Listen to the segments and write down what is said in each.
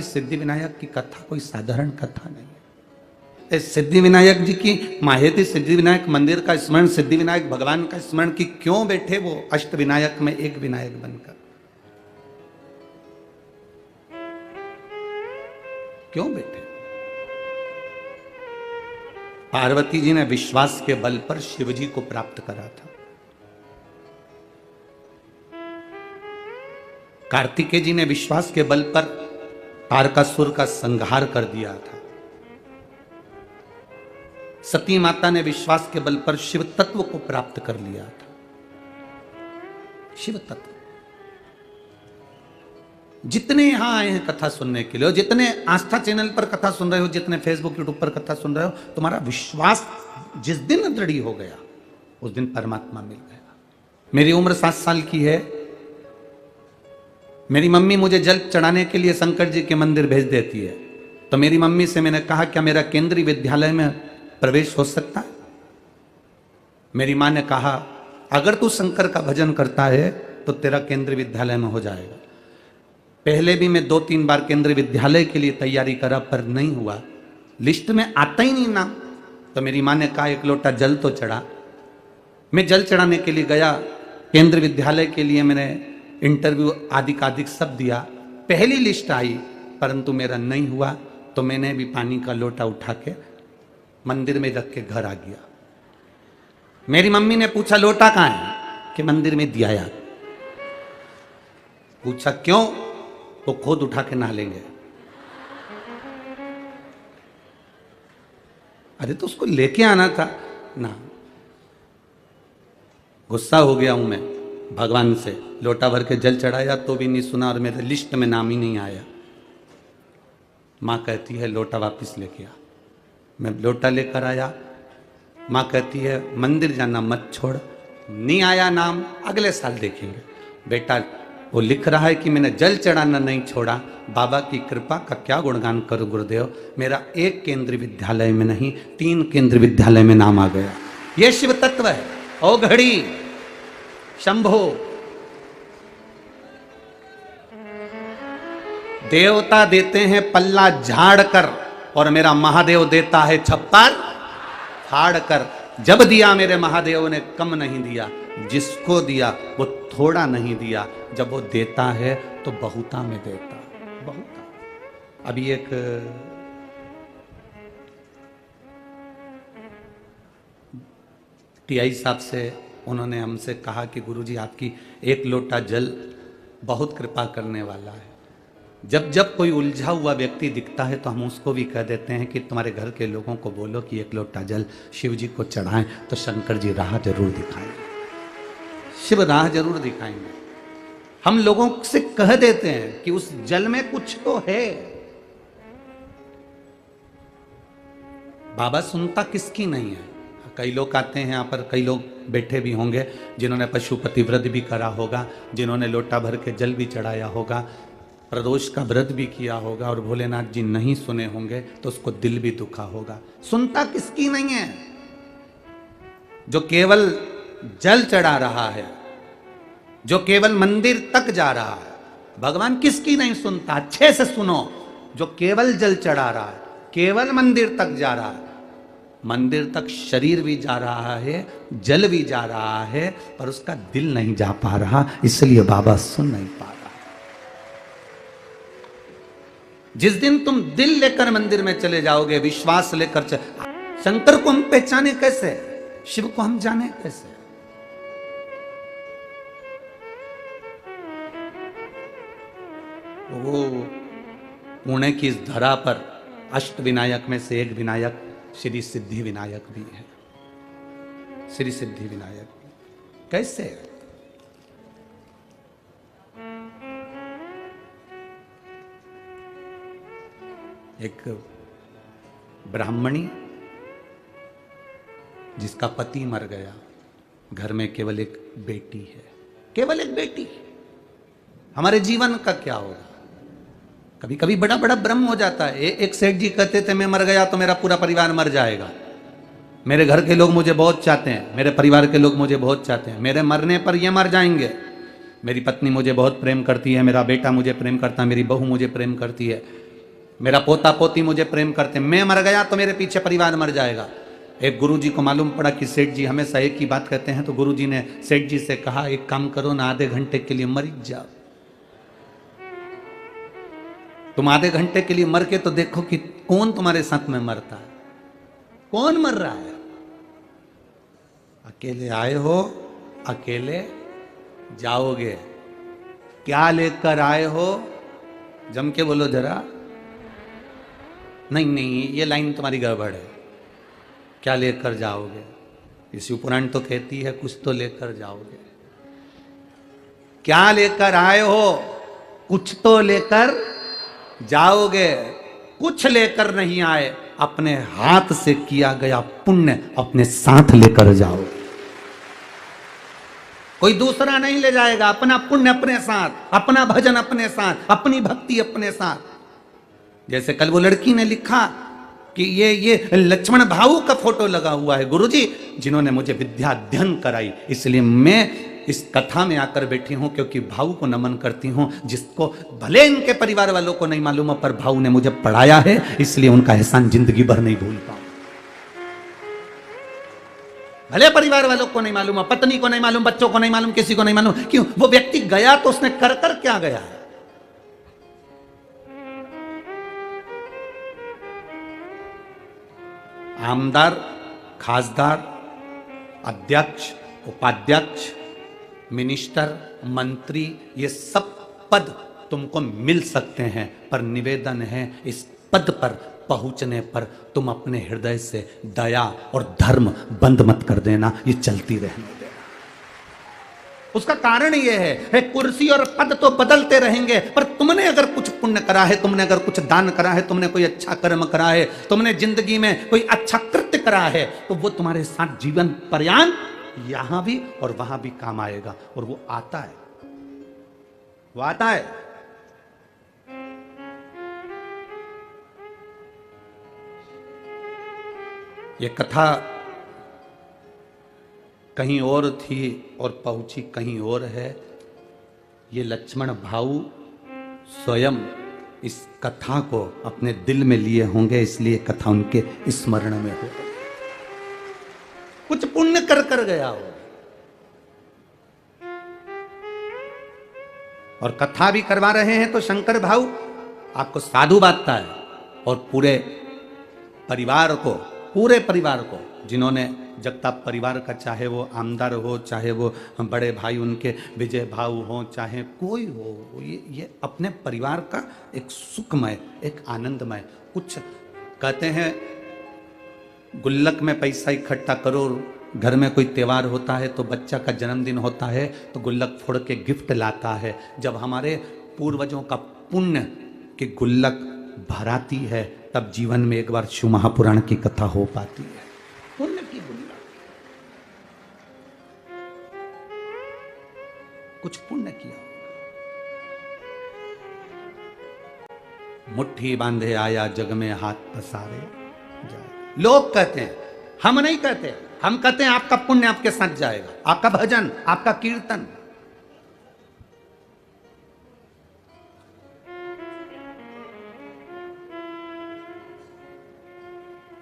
सिद्धि विनायक की कथा कोई साधारण कथा नहीं है। इस सिद्धि विनायक जी की माहेती सिद्धि विनायक मंदिर का स्मरण, सिद्धि विनायक भगवान का स्मरण कि क्यों बैठे वो अष्ट विनायक में एक विनायक बनकर, क्यों बैठे? पार्वती जी ने विश्वास के बल पर शिव जी को प्राप्त करा था। कार्तिकेय जी ने विश्वास के बल पर तारकासुर का संहार कर दिया था। सती माता ने विश्वास के बल पर शिव तत्व को प्राप्त कर लिया था। शिव तत्व जितने यहां आए हैं कथा सुनने के लिए, जितने आस्था चैनल पर कथा सुन रहे हो, जितने फेसबुक यूट्यूब पर कथा सुन रहे हो, तुम्हारा विश्वास जिस दिन दृढ़ हो गया उस दिन परमात्मा मिल गया। मेरी उम्र 7 साल की है। मेरी मम्मी मुझे जल चढ़ाने के लिए शंकर जी के मंदिर भेज देती है, तो मेरी मम्मी से मैंने कहा क्या मेरा केंद्रीय विद्यालय में प्रवेश हो सकता है? मेरी मां ने कहा अगर तू शंकर का भजन करता है तो तेरा केंद्रीय विद्यालय में हो जाएगा। पहले भी मैं 2-3 बार केंद्रीय विद्यालय के लिए तैयारी करा पर नहीं हुआ, लिस्ट में आता ही नहीं नाम। तो मेरी मां ने कहा एक लोटा जल तो चढ़ा। मैं जल चढ़ाने के लिए गया, केंद्रीय विद्यालय के लिए मैंने इंटरव्यू आदि सब दिया, पहली लिस्ट आई, परंतु मेरा नहीं हुआ। तो मैंने भी पानी का लोटा उठा के मंदिर में रख के घर आ गया। मेरी मम्मी ने पूछा लोटा कहां है? कि मंदिर में दिया यार। पूछा क्यों? वो खुद उठा के नहा लेंगे। अरे तो उसको लेके आना था ना। गुस्सा हो गया हूं मैं भगवान से। लोटा भर के जल चढ़ाया तो भी नहीं सुना और मेरे लिस्ट में नाम ही नहीं आया। मां कहती है लोटा वापस लेके आ। मैं लोटा लेकर आया। मां कहती है मंदिर जाना मत छोड़, नहीं आया नाम अगले साल देखेंगे। बेटा वो लिख रहा है कि मैंने जल चढ़ाना नहीं छोड़ा, बाबा की कृपा का क्या गुणगान करूं गुरुदेव। मेरा एक केंद्रीय विद्यालय में नहीं 3 केंद्रीय विद्यालय में नाम आ गया। यह शिव तत्व है। ओ घड़ी शंभो, देवता देते हैं पल्ला झाड़ कर और मेरा महादेव देता है छप्पर फाड़ कर। जब दिया मेरे महादेव ने कम नहीं दिया, जिसको दिया वो थोड़ा नहीं दिया। जब वो देता है तो बहुता में देता, बहुता। अभी एक टीआई साहब से उन्होंने हमसे कहा कि गुरुजी आपकी एक लोटा जल बहुत कृपा करने वाला है। जब जब कोई उलझा हुआ व्यक्ति दिखता है तो हम उसको भी कह देते हैं कि तुम्हारे घर के लोगों को बोलो कि एक लोटा जल शिव जी को चढ़ाएं, तो शंकर जी राह जरूर दिखाएंगे, शिव राह जरूर दिखाएंगे। हम लोगों से कह देते हैं कि उस जल में कुछ तो है। बाबा सुनता किसकी नहीं है। कई लोग आते हैं यहाँ पर, कई लोग बैठे भी होंगे जिन्होंने पशुपति व्रत भी करा होगा, जिन्होंने लोटा भर के जल भी चढ़ाया होगा, प्रदोष का व्रत भी किया होगा, और भोलेनाथ जी नहीं सुने होंगे तो उसको दिल भी दुखा होगा। सुनता किसकी नहीं है? जो केवल जल चढ़ा रहा है, जो केवल मंदिर तक जा रहा है, भगवान किसकी नहीं सुनता। अच्छे से सुनो, जो केवल जल चढ़ा रहा है, केवल मंदिर तक जा रहा है, मंदिर तक शरीर भी जा रहा है, जल भी जा रहा है, पर उसका दिल नहीं जा पा रहा, इसलिए बाबा सुन नहीं पा रहा। जिस दिन तुम दिल लेकर मंदिर में चले जाओगे, विश्वास लेकर शंकर को हम पहचाने कैसे, शिव को हम जाने कैसे? वो पुणे की इस धरा पर अष्ट विनायक में से एक विनायक श्री सिद्धि विनायक भी है। श्री सिद्धि विनायक कैसे? एक ब्राह्मणी जिसका पति मर गया, घर में केवल एक बेटी है, केवल एक बेटी। हमारे जीवन का क्या होगा? कभी कभी बड़ा बड़ा भ्रम हो जाता है। एक सेठ जी कहते थे मैं मर गया तो मेरा पूरा परिवार मर जाएगा। मेरे घर के लोग मुझे बहुत चाहते हैं, मेरे परिवार के लोग मुझे बहुत चाहते हैं, मेरे मरने पर ये मर जाएंगे। मेरी पत्नी मुझे बहुत प्रेम करती है, मेरा बेटा मुझे प्रेम करता है, मेरी बहू मुझे प्रेम करती है, मेरा पोता पोती मुझे प्रेम करते, मैं मर गया तो मेरे पीछे परिवार मर जाएगा। एक गुरुजी को मालूम पड़ा कि सेठ जी हमेशा एक ही बात कहते हैं, तो गुरुजी ने सेठ जी से कहा एक काम करो ना, आधे घंटे के लिए मर ही जाओ। तुम आधे घंटे के लिए मर के तो देखो कि कौन तुम्हारे साथ में मरता है, कौन मर रहा है। अकेले आए हो, अकेले जाओगे। क्या लेकर आए हो, जम के बोलो जरा। नहीं नहीं, ये लाइन तुम्हारी गड़बड़ है। क्या लेकर जाओगे? इसी पुराण तो कहती है कुछ तो लेकर जाओगे। क्या लेकर आए हो? कुछ तो लेकर जाओगे। कुछ लेकर नहीं आए, अपने हाथ से किया गया पुण्य अपने साथ लेकर जाओ। कोई दूसरा नहीं ले जाएगा, अपना पुण्य अपने साथ, अपना भजन अपने साथ, अपनी भक्ति अपने साथ। जैसे कल वो लड़की ने लिखा कि ये लक्ष्मण भाऊ का फोटो लगा हुआ है गुरुजी, जिन्होंने मुझे विद्या अध्ययन कराई, इसलिए मैं इस कथा में आकर बैठी हूं, क्योंकि भाऊ को नमन करती हूं, जिसको भले इनके परिवार वालों को नहीं मालूम पर भाऊ ने मुझे पढ़ाया है, इसलिए उनका एहसान जिंदगी भर नहीं भूल पाऊं। भले परिवार वालों को नहीं मालूम, पत्नी को नहीं मालूम, बच्चों को नहीं मालूम, किसी को नहीं मालूम। क्यों? वो व्यक्ति गया तो उसने कर कर क्या गया है। आमदार, खासदार, अध्यक्ष, उपाध्यक्ष, मिनिस्टर, मंत्री, ये सब पद तुमको मिल सकते हैं, पर निवेदन है इस पद पर पहुंचने पर तुम अपने हृदय से दया और धर्म बंद मत कर देना, ये चलती रहने देना। उसका कारण ये है कुर्सी और पद तो बदलते रहेंगे, पर तुमने अगर कुछ पुण्य करा है, तुमने अगर कुछ दान करा है, तुमने कोई अच्छा कर्म करा है, तुमने जिंदगी में कोई अच्छा कृत्य करा है, तो वो तुम्हारे साथ जीवन पर्यंत यहां भी और वहां भी काम आएगा। और वो आता है, वो आता है। ये कथा कहीं और थी और पहुंची कहीं और है। ये लक्ष्मण भाऊ स्वयं इस कथा को अपने दिल में लिए होंगे, इसलिए कथा उनके स्मरण में हो। कुछ पुण्य कर कर गया हो और कथा भी करवा रहे हैं, तो शंकर भाऊ आपको साधु बांटता है और पूरे परिवार को जिन्होंने जगताप परिवार का, चाहे वो आमदार हो, चाहे वो बड़े भाई उनके विजय भाऊ हो, चाहे कोई हो, ये अपने परिवार का एक सुखमय, एक आनंदमय। कुछ कहते हैं गुल्लक में पैसा इकट्ठा करो, घर में कोई त्योहार होता है तो बच्चा का जन्मदिन होता है तो गुल्लक फोड़ के गिफ्ट लाता है। जब हमारे पूर्वजों का पुण्य की गुल्लक भराती है, तब जीवन में एक बार शिव महापुराण की कथा हो पाती है। पुण्य की गुल्लक, कुछ पुण्य किया, मुट्ठी बांधे आया जग में हाथ पसारे जाए। लोग कहते हैं, हम नहीं कहते। हम कहते हैं आपका पुण्य आपके साथ जाएगा, आपका भजन, आपका कीर्तन।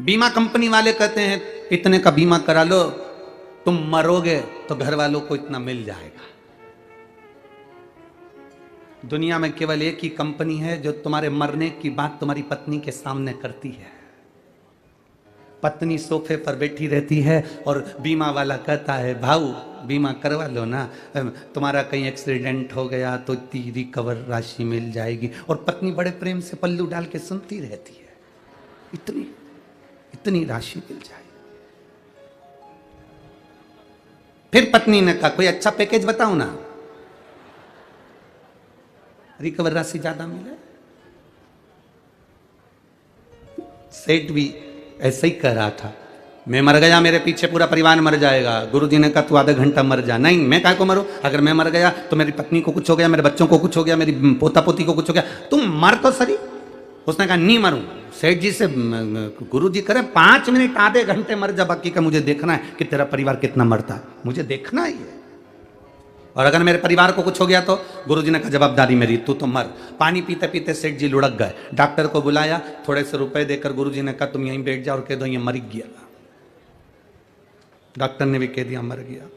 बीमा कंपनी वाले कहते हैं इतने का बीमा करा लो, तुम मरोगे तो घर वालों को इतना मिल जाएगा। दुनिया में केवल एक ही कंपनी है जो तुम्हारे मरने की बात तुम्हारी पत्नी के सामने करती है। पत्नी सोफे पर बैठी रहती है और बीमा वाला कहता है भाऊ बीमा करवा लो ना, तुम्हारा कहीं एक्सीडेंट हो गया तो इतनी रिकवर राशि मिल जाएगी। और पत्नी बड़े प्रेम से पल्लू डाल के सुनती रहती है, इतनी राशि मिल जाएगी। फिर पत्नी ने कहा कोई अच्छा पैकेज बताओ ना, रिकवर राशि ज्यादा मिले। सेठ भी ऐसे ही कह रहा था, मैं मर गया मेरे पीछे पूरा परिवार मर जाएगा। गुरुजी ने कहा तू आधा घंटा मर जा। नहीं, मैं काहे को मरूं? अगर मैं मर गया तो मेरी पत्नी को कुछ हो गया, मेरे बच्चों को कुछ हो गया, मेरी पोता पोती को कुछ हो गया, तुम मर तो सही। उसने कहा नहीं मरूं। सेठ जी से गुरुजी करे 5 मिनट आधे घंटे मर जा, बाकी का मुझे देखना है कि तेरा परिवार कितना मरता है, मुझे देखना ही है। और अगर मेरे परिवार को कुछ हो गया तो गुरुजी ने कहा जवाबदारी मेरी, तू तो मर। पानी पीते पीते सेठ जी लुढ़क गए, डॉक्टर को बुलाया, थोड़े से रुपए देकर गुरुजी ने कहा तुम यहीं बैठ जाओ और कह दो ये मर गया। डॉक्टर ने भी कह दिया मर गया।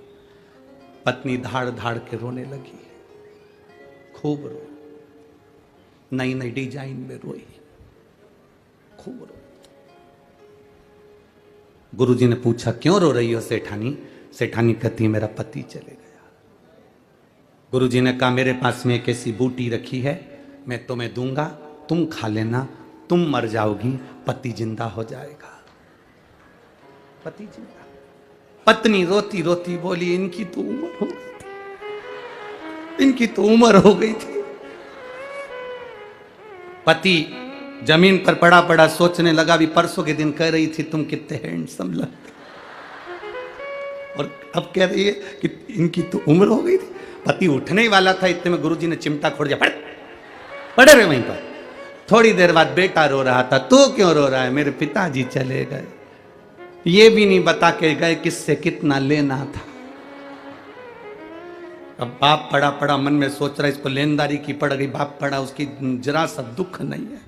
पत्नी धाड़ धाड़ के रोने लगी, खूब रो, नई नई डिजाइन में रोई, खूब रो। गुरुजी ने पूछा क्यों रो रही हो सेठानी? सेठानी कहती है मेरा पति चले गया। गुरुजी ने कहा मेरे पास में एक ऐसी बूटी रखी है, मैं तुम्हें दूंगा, तुम खा लेना, तुम मर जाओगी, पति जिंदा हो जाएगा। पति जिंदा। पत्नी रोती रोती बोली इनकी तो उम्र हो गई थी, इनकी तो उम्र हो गई थी। पति जमीन पर पड़ा पड़ा सोचने लगा, भी परसों के दिन कह रही थी तुम कितने हैंडसम लगते, और अब कह रही है कि इनकी तो उम्र हो गई थी। पति उठने ही वाला था, इतने में गुरुजी ने चिमटा खोड़ दिया, पड़े रहे वहीं पर। थोड़ी देर बाद बेटा रो रहा था, तू क्यों रो रहा है? मेरे पिताजी चले गए, ये भी नहीं बता के गए किससे कितना लेना था। अब बाप पड़ा पड़ा मन में सोच रहा है इसको लेनदारी की पड़ गई, बाप पड़ा उसकी जरा सा दुख नहीं है।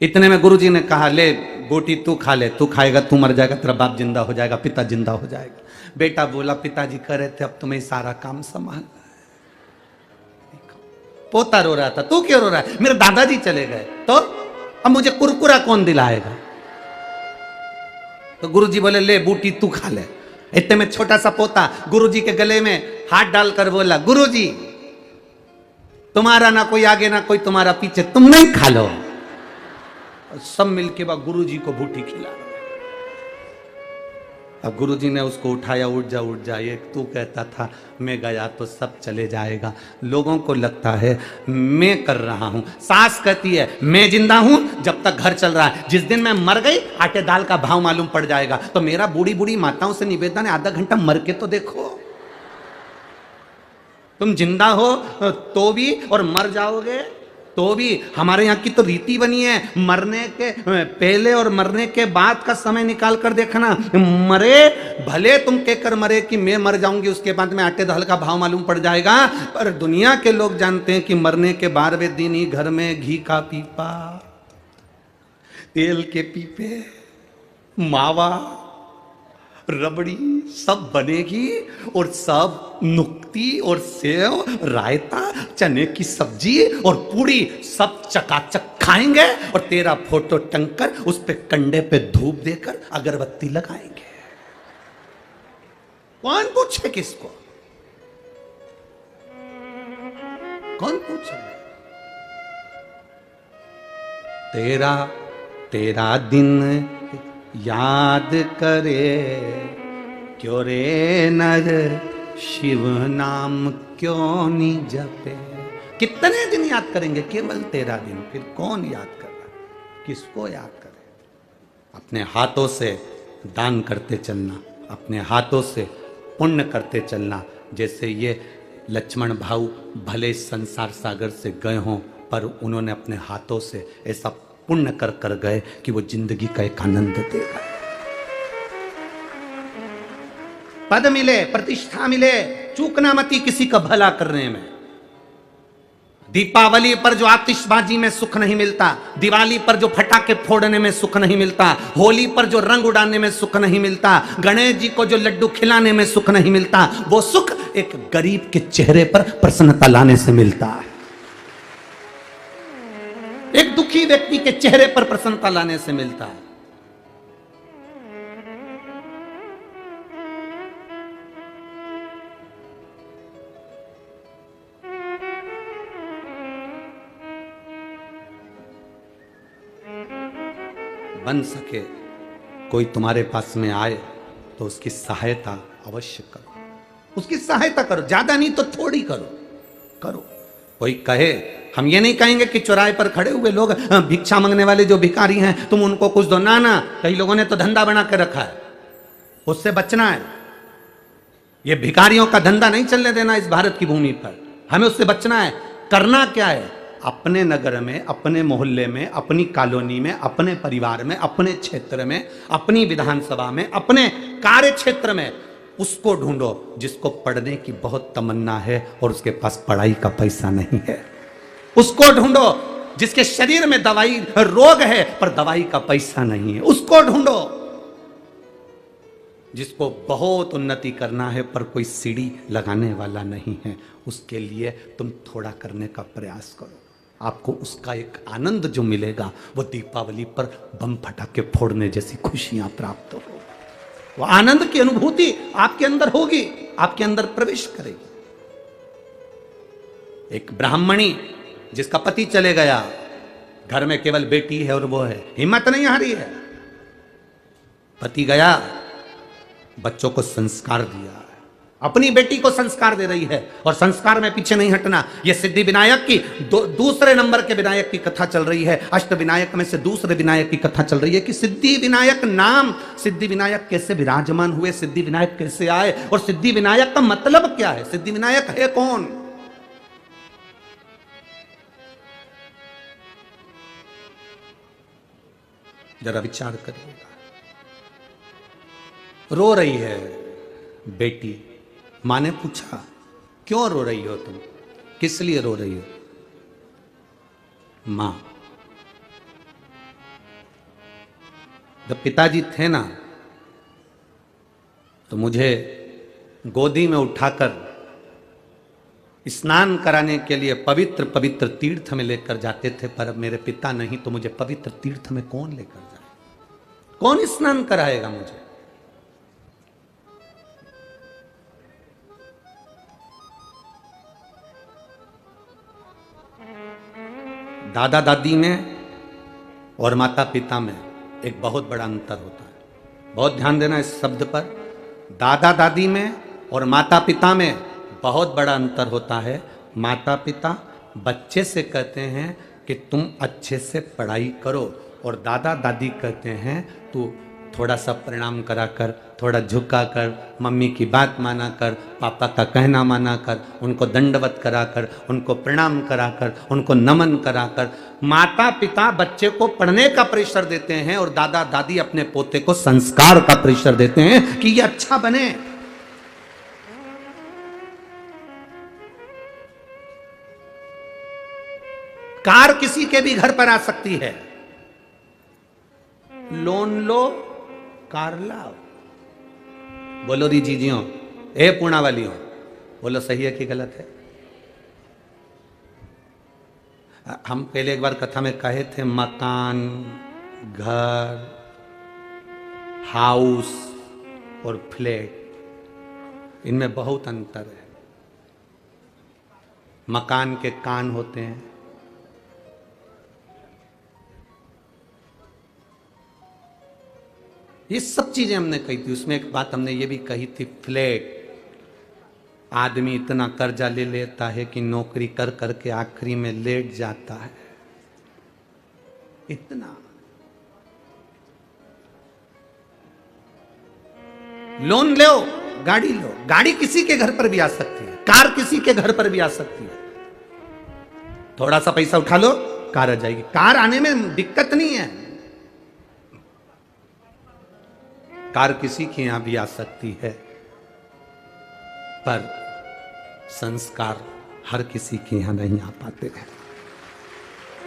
इतने में गुरुजी ने कहा ले बोटी तू खा ले, तू खाएगा तू मर जाएगा, तेरा बाप जिंदा हो जाएगा, पिता जिंदा हो जाएगा। बेटा बोला पिताजी कह रहे थे अब तुम्हें सारा काम संभालना है। पोता रो रहा था, तू क्यों रो रहा है? मेरे दादाजी चले गए, तो अब मुझे कुरकुरा कौन दिलाएगा? तो गुरुजी बोले ले बूटी तू खा ले। इतने में छोटा सा पोता गुरुजी के गले में हाथ डालकर बोला गुरुजी तुम्हारा ना कोई आगे ना कोई तुम्हारा पीछे, तुम नहीं खा लो। सब मिलके बाद गुरुजी को बूटी खिला। अब गुरुजी ने उसको उठाया, उठ जा, ये तू कहता था मैं गया तो सब चले जाएगा, लोगों को लगता है मैं कर रहा हूं। सास कहती है मैं जिंदा हूं जब तक घर चल रहा है, जिस दिन मैं मर गई आटे दाल का भाव मालूम पड़ जाएगा। तो मेरा बूढ़ी बूढ़ी माताओं से निवेदन है आधा घंटा मर के तो देखो, तुम जिंदा हो तो भी और मर जाओगे तो भी। हमारे यहाँ की तो रीति बनी है, मरने के पहले और मरने के बाद का समय निकाल कर देखना। मरे भले तुम कहकर मरे कि मैं मर जाऊंगी, उसके बाद में आटे दाल का भाव मालूम पड़ जाएगा, पर दुनिया के लोग जानते हैं कि मरने के 12वें दिन ही घर में घी का पीपा, तेल के पीपे, मावा, रबड़ी सब बनेगी और सब नुक्ती और सेव, रायता, चने की सब्जी और पूड़ी सब चकाचक खाएंगे और तेरा फोटो टंगकर उस पे कंडे पे धूप देकर अगरबत्ती लगाएंगे। कौन पूछे किसको? कौन पूछे? तेरा दिन याद करे क्यों रे नर शिव नाम क्यों नहीं जपे। कितने दिन याद करेंगे? केवल 13 दिन। फिर कौन याद कर रहा, किसको याद करे? अपने हाथों से दान करते चलना, अपने हाथों से पुण्य करते चलना। जैसे ये लक्ष्मण भाऊ भले संसार सागर से गए हों, पर उन्होंने अपने हाथों से ऐसा पुण्य कर कर गए कि वो जिंदगी का एक आनंद देगा। पद मिले, प्रतिष्ठा मिले, चूकना मती किसी का भला करने में। दीपावली पर जो आतिशबाजी में सुख नहीं मिलता, दिवाली पर जो फटाके फोड़ने में सुख नहीं मिलता, होली पर जो रंग उड़ाने में सुख नहीं मिलता, गणेश जी को जो लड्डू खिलाने में सुख नहीं मिलता, वो सुख एक गरीब के चेहरे पर प्रसन्नता लाने से मिलता है। एक दुखी व्यक्ति के चेहरे पर प्रसन्नता लाने से मिलता है। बन सके कोई तुम्हारे पास में आए तो उसकी सहायता अवश्य करो, उसकी सहायता करो, ज्यादा नहीं तो थोड़ी करो। कोई कहे, हम ये नहीं कहेंगे कि चौराहे पर खड़े हुए लोग भिक्षा मांगने वाले जो भिखारी हैं तुम उनको कुछ दो, ना। कई लोगों ने तो धंधा बना के रखा है, उससे बचना है। ये भिखारियों का धंधा नहीं चलने देना इस भारत की भूमि पर, हमें उससे बचना है। करना क्या है? अपने नगर में, अपने मोहल्ले में, अपनी कॉलोनी में, अपने परिवार में, अपने क्षेत्र में, अपनी विधानसभा में, अपने कार्य क्षेत्र में उसको ढूंढो जिसको पढ़ने की बहुत तमन्ना है और उसके पास पढ़ाई का पैसा नहीं है। उसको ढूंढो जिसके शरीर में दवाई रोग है पर दवाई का पैसा नहीं है। उसको ढूंढो जिसको बहुत उन्नति करना है पर कोई सीढ़ी लगाने वाला नहीं है। उसके लिए तुम थोड़ा करने का प्रयास करो, आपको उसका एक आनंद जो मिलेगा वो दीपावली पर बम फटाके फोड़ने जैसी खुशियां प्राप्त हो। वो आनंद की अनुभूति आपके अंदर होगी, आपके अंदर प्रवेश करेगी। एक ब्राह्मणी जिसका पति चले गया, घर में केवल बेटी है और वो है, हिम्मत नहीं हारी है। पति गया, बच्चों को संस्कार दिया, अपनी बेटी को संस्कार दे रही है और संस्कार में पीछे नहीं हटना। यह सिद्धि विनायक की दूसरे नंबर के विनायक की कथा चल रही है। अष्ट विनायक में से दूसरे विनायक की कथा चल रही है कि सिद्धि विनायक नाम, सिद्धि विनायक कैसे विराजमान हुए, सिद्धि विनायक कैसे आए और सिद्धि विनायक का मतलब क्या है, सिद्धि विनायक है कौन। जरा विचार करिएगा। रो रही है बेटी, मां ने पूछा क्यों रो रही हो तुम, किस लिए रो रही हो। मां, जब पिताजी थे ना तो मुझे गोदी में उठाकर स्नान कराने के लिए पवित्र पवित्र तीर्थ में लेकर जाते थे, पर अब मेरे पिता नहीं तो मुझे पवित्र तीर्थ में कौन लेकर जाए, कौन स्नान कराएगा मुझे। दादा दादी में और माता पिता में एक बहुत बड़ा अंतर होता है। बहुत ध्यान देना इस शब्द पर। दादा दादी में और माता पिता में बहुत बड़ा अंतर होता है। माता पिता बच्चे से कहते हैं कि तुम अच्छे से पढ़ाई करो, और दादा दादी कहते हैं तू थोड़ा सा प्रणाम करा कर, थोड़ा झुका कर, मम्मी की बात माना कर, पापा का कहना माना कर, उनको दंडवत करा कर, उनको प्रणाम करा कर, उनको नमन करा कर। माता पिता बच्चे को पढ़ने का प्रेशर देते हैं और दादा दादी अपने पोते को संस्कार का प्रेशर देते हैं कि ये अच्छा बने। कार किसी के भी घर पर आ सकती है, लोन लो कार लाओ। बोलो री जीजियों, ए पूर्णा वालियों, बोलो सही है कि गलत है। हम पहले एक बार कथा में कहे थे मकान, घर, हाउस और फ्लैट, इनमें बहुत अंतर है। मकान के कान होते हैं, ये सब चीजें हमने कही थी। उसमें एक बात हमने ये भी कही थी, फ्लैट, आदमी इतना कर्जा ले लेता है कि नौकरी कर करके आखिरी में लेट जाता है। इतना लोन लो, गाड़ी लो, गाड़ी किसी के घर पर भी आ सकती है, कार किसी के घर पर भी आ सकती है। थोड़ा सा पैसा उठा लो, कार आ जाएगी। कार आने में दिक्कत नहीं है, कार किसी के यहां भी आ सकती है, पर संस्कार हर किसी के यहां नहीं आ पाते हैं।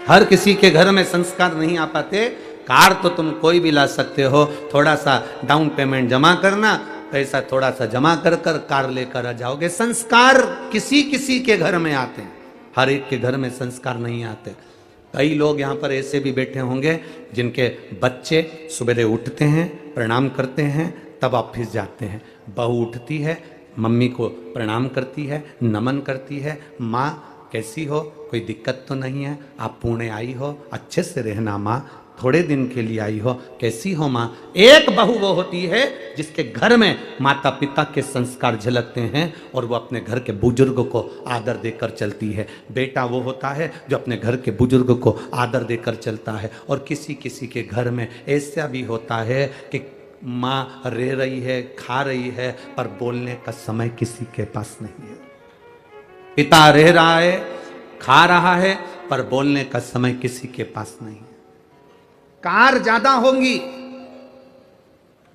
हर किसी के घर में संस्कार नहीं आ पाते। कार तो तुम कोई भी ला सकते हो, थोड़ा सा डाउन पेमेंट जमा करना, पैसा थोड़ा सा जमा कर कर कार लेकर आ जाओगे। संस्कार किसी किसी के घर में आते हैं, हर एक के घर में संस्कार नहीं आते। कई लोग यहाँ पर ऐसे भी बैठे होंगे जिनके बच्चे सवेरे उठते हैं, प्रणाम करते हैं, तब ऑफिस जाते हैं। बहू उठती है, मम्मी को प्रणाम करती है, नमन करती है, माँ कैसी हो, कोई दिक्कत तो नहीं है, आप पुणे आई हो, अच्छे से रहना माँ, थोड़े दिन के लिए आई हो, कैसी हो माँ। एक बहू वो होती है जिसके घर में माता पिता के संस्कार झलकते हैं और वो अपने घर के बुजुर्ग को आदर देकर चलती है। बेटा वो होता है जो अपने घर के बुजुर्ग को आदर देकर चलता है। और किसी किसी के घर में ऐसा भी होता है कि माँ रह रही है, खा रही है, पर बोलने का समय किसी के पास नहीं है। पिता रह रहा है, खा रहा है, पर बोलने का समय किसी के पास नहीं है। कार ज्यादा होंगी,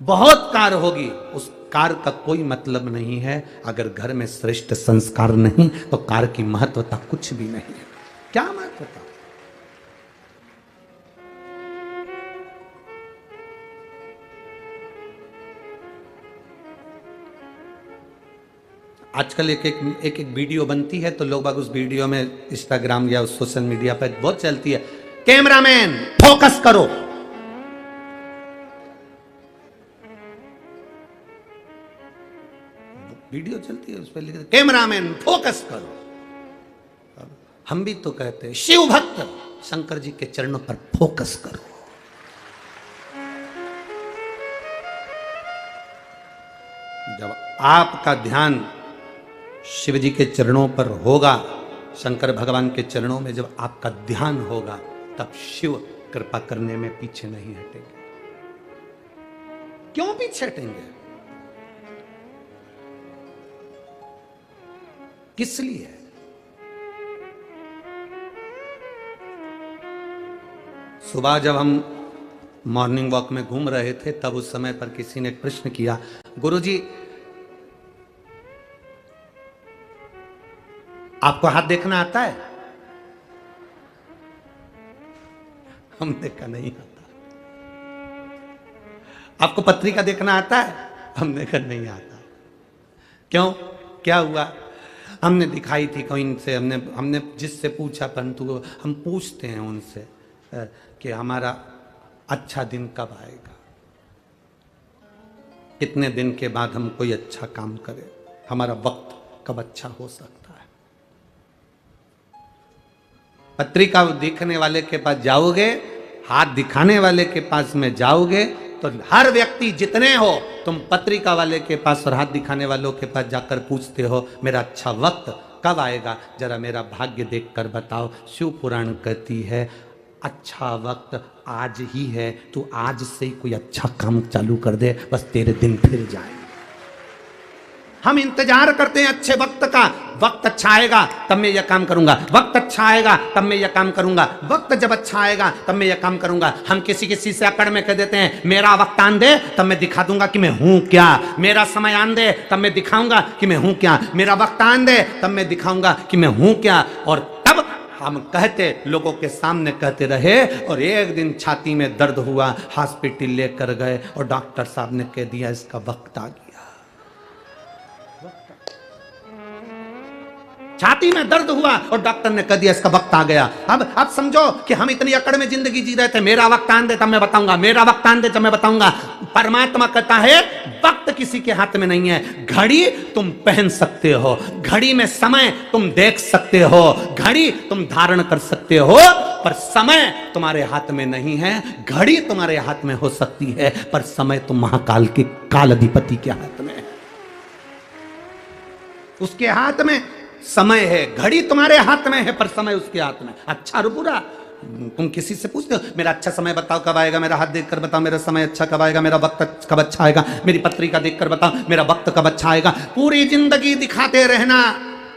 बहुत कार होगी, उस कार का कोई मतलब नहीं है। अगर घर में श्रेष्ठ संस्कार नहीं तो कार की महत्वता कुछ भी नहीं है। क्या महत्वता? आजकल एक वीडियो बनती है तो लोग बाग उस वीडियो में इंस्टाग्राम या सोशल मीडिया पर बहुत चलती है, कैमरामैन फोकस करो। वीडियो चलती है उस पर लिखते कैमरामैन फोकस करो। हम भी तो कहते हैं शिव भक्त शंकर जी के चरणों पर फोकस करो। जब आपका ध्यान शिव जी के चरणों पर होगा, शंकर भगवान के चरणों में जब आपका ध्यान होगा, तब शिव कृपा करने में पीछे नहीं हटेंगे। क्यों पीछे हटेंगे? किस लिए? सुबह जब हम मॉर्निंग वॉक में घूम रहे थे तब उस समय पर किसी ने प्रश्न किया, गुरुजी आपको हाथ देखना आता है? हमने कहा नहीं आता। आपको पत्रिका देखना आता है? हमने कहा नहीं आता। क्यों? क्या हुआ? हमने दिखाई थी कोई से, हमने जिससे पूछा, परंतु हम पूछते हैं उनसे कि हमारा अच्छा दिन कब आएगा, कितने दिन के बाद हम कोई अच्छा काम करें, हमारा वक्त कब अच्छा हो सकता है। पत्रिका दिखने वाले के पास जाओगे, हाथ दिखाने वाले के पास में जाओगे तो हर व्यक्ति जितने हो, तुम पत्रिका वाले के पास और हाथ दिखाने वालों के पास जाकर पूछते हो मेरा अच्छा वक्त कब आएगा, जरा मेरा भाग्य देखकर बताओ। शिव पुराण कहती है अच्छा वक्त आज ही है, तू आज से ही कोई अच्छा काम चालू कर दे, बस तेरे दिन फिर जाए। हम इंतजार करते हैं अच्छे वक्त का, वक्त अच्छा आएगा तब मैं यह काम करूंगा, वक्त अच्छा आएगा तब मैं यह काम करूंगा, वक्त जब अच्छा आएगा तब मैं यह काम करूंगा। हम किसी से अकड़ में कह देते हैं मेरा वक्त आन दे तब मैं दिखा दूंगा कि मैं हूं क्या, मेरा समय आन दे तब मैं दिखाऊंगा कि मैं हूं क्या, मेरा वक्त आन दे तब मैं दिखाऊंगा कि मैं हूं क्या। और तब हम कहते, लोगों के सामने कहते रहे, और एक दिन छाती में दर्द हुआ, हॉस्पिटल लेकर गए और डॉक्टर साहब ने कह दिया इसका वक्त आ गया। छाती में दर्द हुआ और डॉक्टर ने कह दिया इसका वक्त आ गया। अब समझो कि हम इतनी अकड़ में जिंदगी जी रहे थे, मेरा वक्त आन दे तब मैं बताऊंगा, मेरा वक्त आन दे तब मैं बताऊंगा। परमात्मा कहता है वक्त किसी के हाथ में नहीं है। घड़ी तुम पहन सकते हो, घड़ी में समय तुम देख सकते हो, घड़ी तुम धारण कर सकते हो, पर समय तुम्हारे हाथ में नहीं है। घड़ी तुम्हारे हाथ में हो सकती है पर समय तुम महाकाल के काल अधिपति के हाथ में है। उसके हाथ में समय है, घड़ी तुम्हारे हाथ में है पर समय उसके हाथ में। अच्छा और बुरा तुम किसी से पूछते हो मेरा अच्छा समय बताओ कब आएगा, मेरा हाथ देखकर बताओ मेरा समय अच्छा कब आएगा, मेरा वक्त कब अच्छा आएगा, मेरी पत्रिका देखकर बताओ मेरा वक्त कब अच्छा आएगा। पूरी जिंदगी दिखाते रहना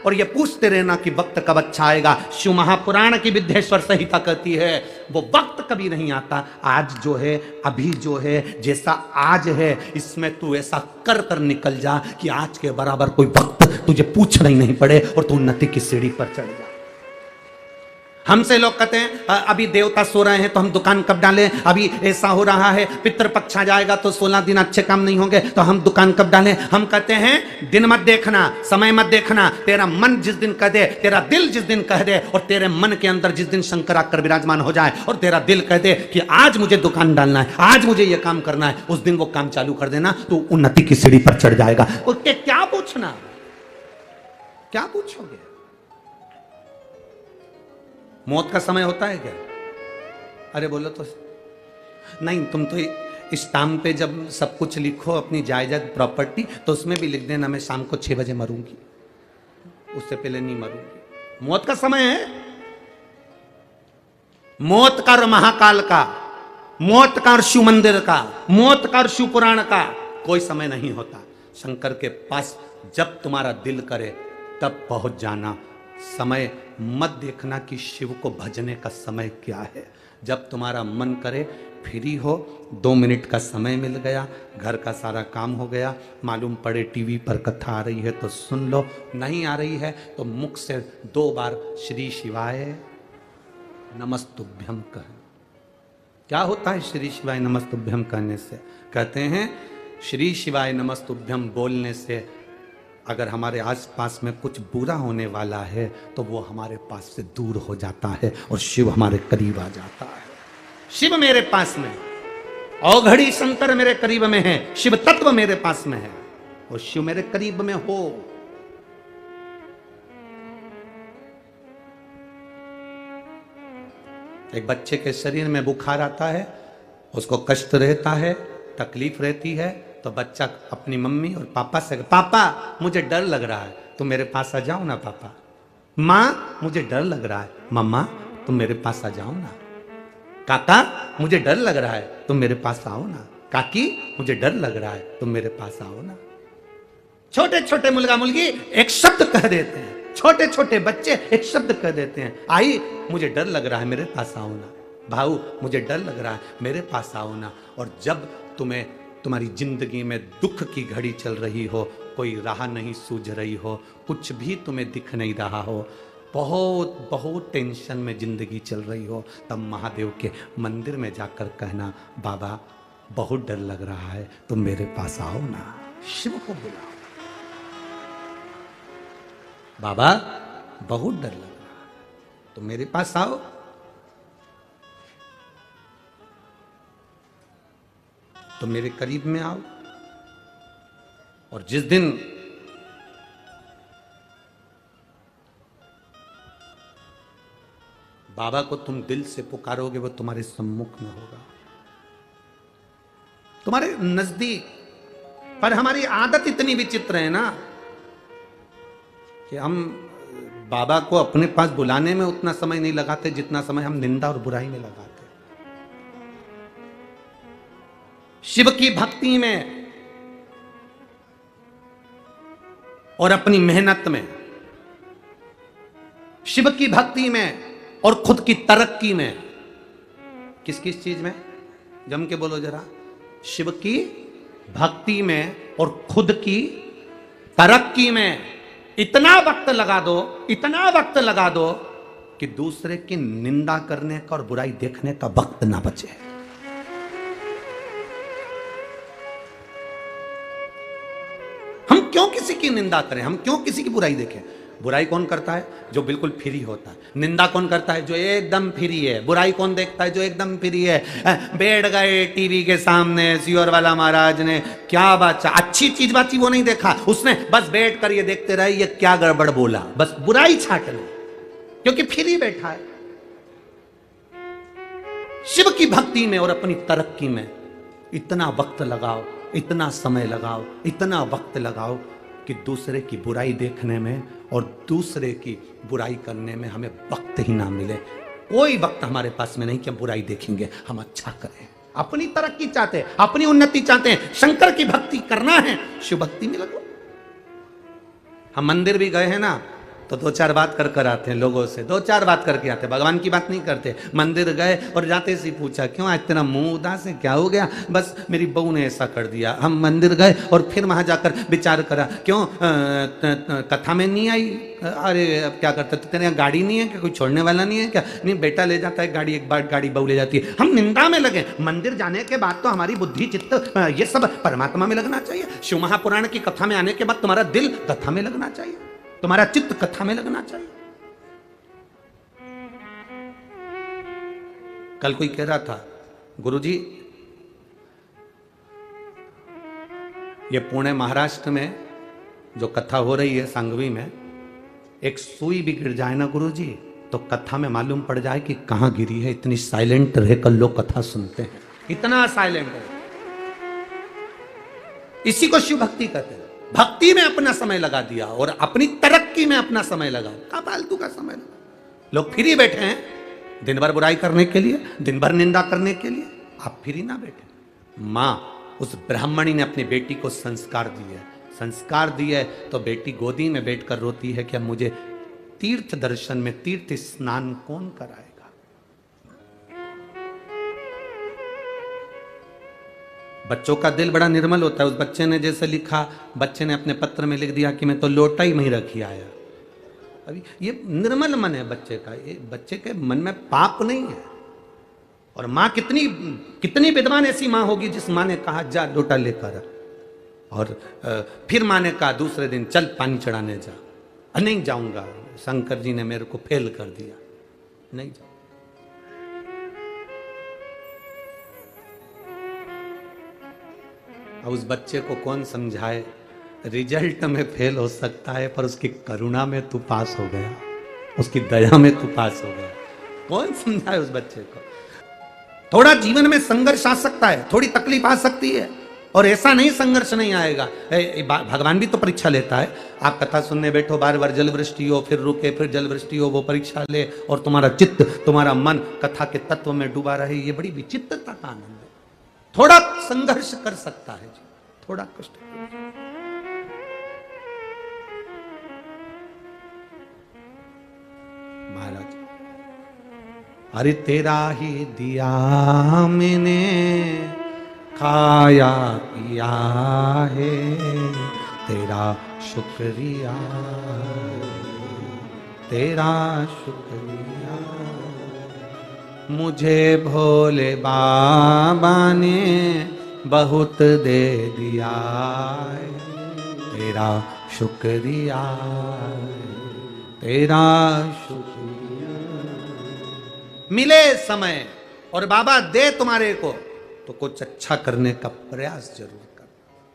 और ये पूछते रहना कि वक्त कब अच्छा आएगा। शिव महापुराण की विद्येश्वर संहिता कहती है वो वक्त कभी नहीं आता। आज जो है, अभी जो है, जैसा आज है इसमें तू ऐसा कर कर निकल जा कि आज के बराबर कोई वक्त तुझे पूछना ही नहीं पड़े और तू उन्नति की सीढ़ी पर चढ़ जा। हमसे लोग कहते हैं अभी देवता सो रहे हैं तो हम दुकान कब डालें, अभी ऐसा हो रहा है पितृपक्ष आ जाएगा तो 16 दिन अच्छे काम नहीं होंगे तो हम दुकान कब डालें। हम कहते हैं दिन मत देखना, समय मत देखना, तेरा मन जिस दिन कह दे, तेरा दिल जिस दिन कह दे, और तेरे मन के अंदर जिस दिन शंकर आकर विराजमान हो जाए और तेरा दिल कह दे कि आज मुझे दुकान डालना है, आज मुझे यह काम करना है, उस दिन वो काम चालू कर देना, तो उन्नति की सीढ़ी पर चढ़ जाएगा। उसके क्या पूछना, क्या पूछोगे? मौत का समय होता है क्या? अरे बोलो तो नहीं। तुम तो स्टाम्प पे जब सब कुछ लिखो अपनी जायदाद प्रॉपर्टी तो उसमें भी लिख देना मैं शाम को 6 बजे मरूंगी, उससे पहले नहीं मरूंगी। मौत का समय है, मौत का और महाकाल का, मौत का और शिव मंदिर का, मौत का और शिव पुराण का कोई समय नहीं होता। शंकर के पास जब तुम्हारा दिल करे तब पहुंच जाना। समय मत देखना कि शिव को भजने का समय क्या है। जब तुम्हारा मन करे फ्री हो, 2 मिनट का समय मिल गया, घर का सारा काम हो गया, मालूम पड़े टीवी पर कथा आ रही है तो सुन लो, नहीं आ रही है तो मुख से 2 बार श्री शिवाय नमस्तुभ्यम कह। क्या होता है श्री शिवाय नमस्तुभ्यम कहने से? कहते हैं श्री शिवाय नमस्तुभ्यम बोलने से अगर हमारे आसपास में कुछ बुरा होने वाला है तो वो हमारे पास से दूर हो जाता है और शिव हमारे करीब आ जाता है। शिव मेरे पास में, औघड़ी शंकर मेरे करीब में है, शिव तत्व मेरे पास में है और शिव मेरे करीब में हो। एक बच्चे के शरीर में बुखार आता है, उसको कष्ट रहता है, तकलीफ रहती है, तो बच्चा अपनी मम्मी और पापा से, पापा मुझे डर लग रहा है, तुम मेरे पास आ जाओ ना पापा। माँ मुझे डर लग रहा है, मम्मा तुम मेरे पास आ जाओ ना। काका मुझे डर लग रहा है, तुम मेरे पास आओ ना। काकी मुझे डर लग रहा है, तुम मेरे पास आओ ना। छोटे छोटे मुलगा मुलगी एक शब्द कह देते हैं, छोटे छोटे बच्चे एक शब्द कह देते हैं, आई मुझे डर लग रहा है, मेरे पास आओ ना। भाऊ मुझे डर लग रहा है, मेरे पास आओ ना। और जब तुम्हारी जिंदगी में दुख की घड़ी चल रही हो, कोई राह नहीं सूझ रही हो, कुछ भी तुम्हें दिख नहीं रहा हो, बहुत बहुत टेंशन में जिंदगी चल रही हो, तब महादेव के मंदिर में जाकर कहना, बाबा बहुत डर लग रहा है, तुम मेरे पास आओ ना। शिव को बुलाओ, बाबा बहुत डर लग रहा है, तुम मेरे पास आओ। तो मेरे करीब में आओ। और जिस दिन बाबा को तुम दिल से पुकारोगे, वो तुम्हारे सम्मुख में होगा, तुम्हारे नजदीक। पर हमारी आदत इतनी विचित्र है ना कि हम बाबा को अपने पास बुलाने में उतना समय नहीं लगाते जितना समय हम निंदा और बुराई में लगाते। शिव की भक्ति में और अपनी मेहनत में, शिव की भक्ति में और खुद की तरक्की में, किस किस चीज में? जम के बोलो जरा। शिव की भक्ति में और खुद की तरक्की में इतना वक्त लगा दो, इतना वक्त लगा दो कि दूसरे की निंदा करने का और बुराई देखने का वक्त ना बचे। हम क्यों किसी की निंदा करें, हम क्यों किसी की बुराई देखें? बुराई कौन करता है? जो बिल्कुल फ्री होता है। निंदा कौन करता है? जो एकदम फ्री है। बुराई कौन देखता है? जो एकदम फ्री है। बैठ गए टीवी के सामने, सियोर वाला महाराज ने क्या बात, अच्छी चीज बात वो नहीं देखा, उसने बस बैठ कर ये देखते रहे ये क्या गड़बड़ बोला, बस बुराई छाट लो, क्योंकि फ्री बैठा है। शिव की भक्ति में और अपनी तरक्की में इतना वक्त लगाओ, इतना समय लगाओ, इतना वक्त लगाओ कि दूसरे की बुराई देखने में और दूसरे की बुराई करने में हमें वक्त ही ना मिले। कोई वक्त हमारे पास में नहीं कि हम बुराई देखेंगे, हम अच्छा करें। अपनी तरक्की चाहते हैं, अपनी उन्नति चाहते हैं, शंकर की भक्ति करना है, शिव भक्ति में लगो। हम मंदिर भी गए हैं ना तो 2-4 बात कर कर आते हैं लोगों से, 2-4 बात करके आते हैं, भगवान की बात नहीं करते। मंदिर गए और जाते से पूछा, क्यों आज तेरा मुंह उदास है, क्या हो गया? बस मेरी बहू ने ऐसा कर दिया। हम मंदिर गए और फिर वहां जाकर विचार करा, क्यों कथा में नहीं आई? अरे अब क्या करते, तेरे यहाँ गाड़ी नहीं है क्या? कोई छोड़ने वाला नहीं है क्या? नहीं, बेटा ले जाता है गाड़ी, एक बार गाड़ी बहू ले जाती है। हम निंदा में लगे। मंदिर जाने के बाद तो हमारी बुद्धि चित्त ये सब परमात्मा में लगना चाहिए। शिव महापुराण की कथा में आने के बाद तुम्हारा दिल कथा में लगना चाहिए, तुम्हारा चित्त कथा में लगना चाहिए। कल कोई कह रहा था, गुरुजी ये पुणे महाराष्ट्र में जो कथा हो रही है सांगवी में, एक सुई भी गिर जाए ना गुरुजी तो कथा में मालूम पड़ जाए कि कहां गिरी है। इतनी साइलेंट रहकर लोग कथा सुनते हैं, इतना साइलेंट है। इसी को शिव भक्ति कहते हैं। भक्ति में अपना समय लगा दिया और अपनी तरक्की में अपना समय लगा, क्या फालतू का समय लगा। लोग फ्री बैठे हैं दिन भर बुराई करने के लिए, दिन भर निंदा करने के लिए। आप फ्री ना बैठे। मां उस ब्राह्मणी ने अपनी बेटी को संस्कार दिए, संस्कार दिए तो बेटी गोदी में बैठकर रोती है कि अब मुझे तीर्थ दर्शन में तीर्थ स्नान कौन कराएगा? बच्चों का दिल बड़ा निर्मल होता है। उस बच्चे ने जैसे लिखा, बच्चे ने अपने पत्र में लिख दिया कि मैं तो लोटा ही नहीं रखी आया। अभी ये निर्मल मन है बच्चे का, ये बच्चे के मन में पाप नहीं है। और माँ कितनी कितनी विद्वान ऐसी माँ होगी जिस माँ ने कहा जा लोटा लेकर, और फिर माँ ने कहा दूसरे दिन चल पानी चढ़ाने जा। नहीं जाऊंगा, शंकर जी ने मेरे को फेल कर दिया, नहीं जाऊंगा। अब उस बच्चे को कौन समझाए, रिजल्ट में फेल हो सकता है पर उसकी करुणा में तू पास हो गया, उसकी दया में तू पास हो गया। कौन समझाए उस बच्चे को। थोड़ा जीवन में संघर्ष आ सकता है, थोड़ी तकलीफ आ सकती है, और ऐसा नहीं संघर्ष नहीं आएगा। भगवान भी तो परीक्षा लेता है। आप कथा सुनने बैठो, बार बार जल वृष्टि हो, फिर रुके, फिर जल वृष्टि हो, वो परीक्षा ले, और तुम्हारा चित्त, तुम्हारा मन कथा के तत्व में डूबा रहे, ये बड़ी विचित्रता का आनंद है। थोड़ा संघर्ष कर सकता है जी, थोड़ा कष्ट। महाराज, अरे तेरा ही दिया मैंने खाया पिया है, तेरा शुक्रिया, तेरा शुक्रिया। मुझे भोले बाबा ने बहुत दे दिया है, तेरा शुक्रिया, तेरा शुक्रिया। मिले समय और बाबा दे तुम्हारे को, तो कुछ अच्छा करने का प्रयास जरूर करो,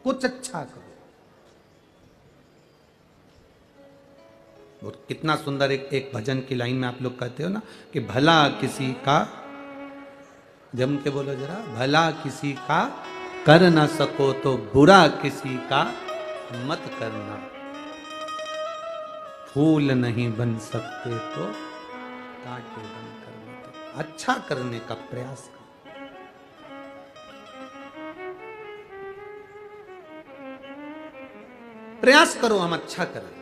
कुछ अच्छा करो। और कितना सुंदर एक भजन की लाइन में आप लोग कहते हो ना कि भला किसी का, जम के बोलो जरा, भला किसी का कर ना सको तो बुरा किसी का मत करना। फूल नहीं बन सकते तो कांटे बन कर, अच्छा करने का प्रयास करो। प्रयास करो हम अच्छा करें,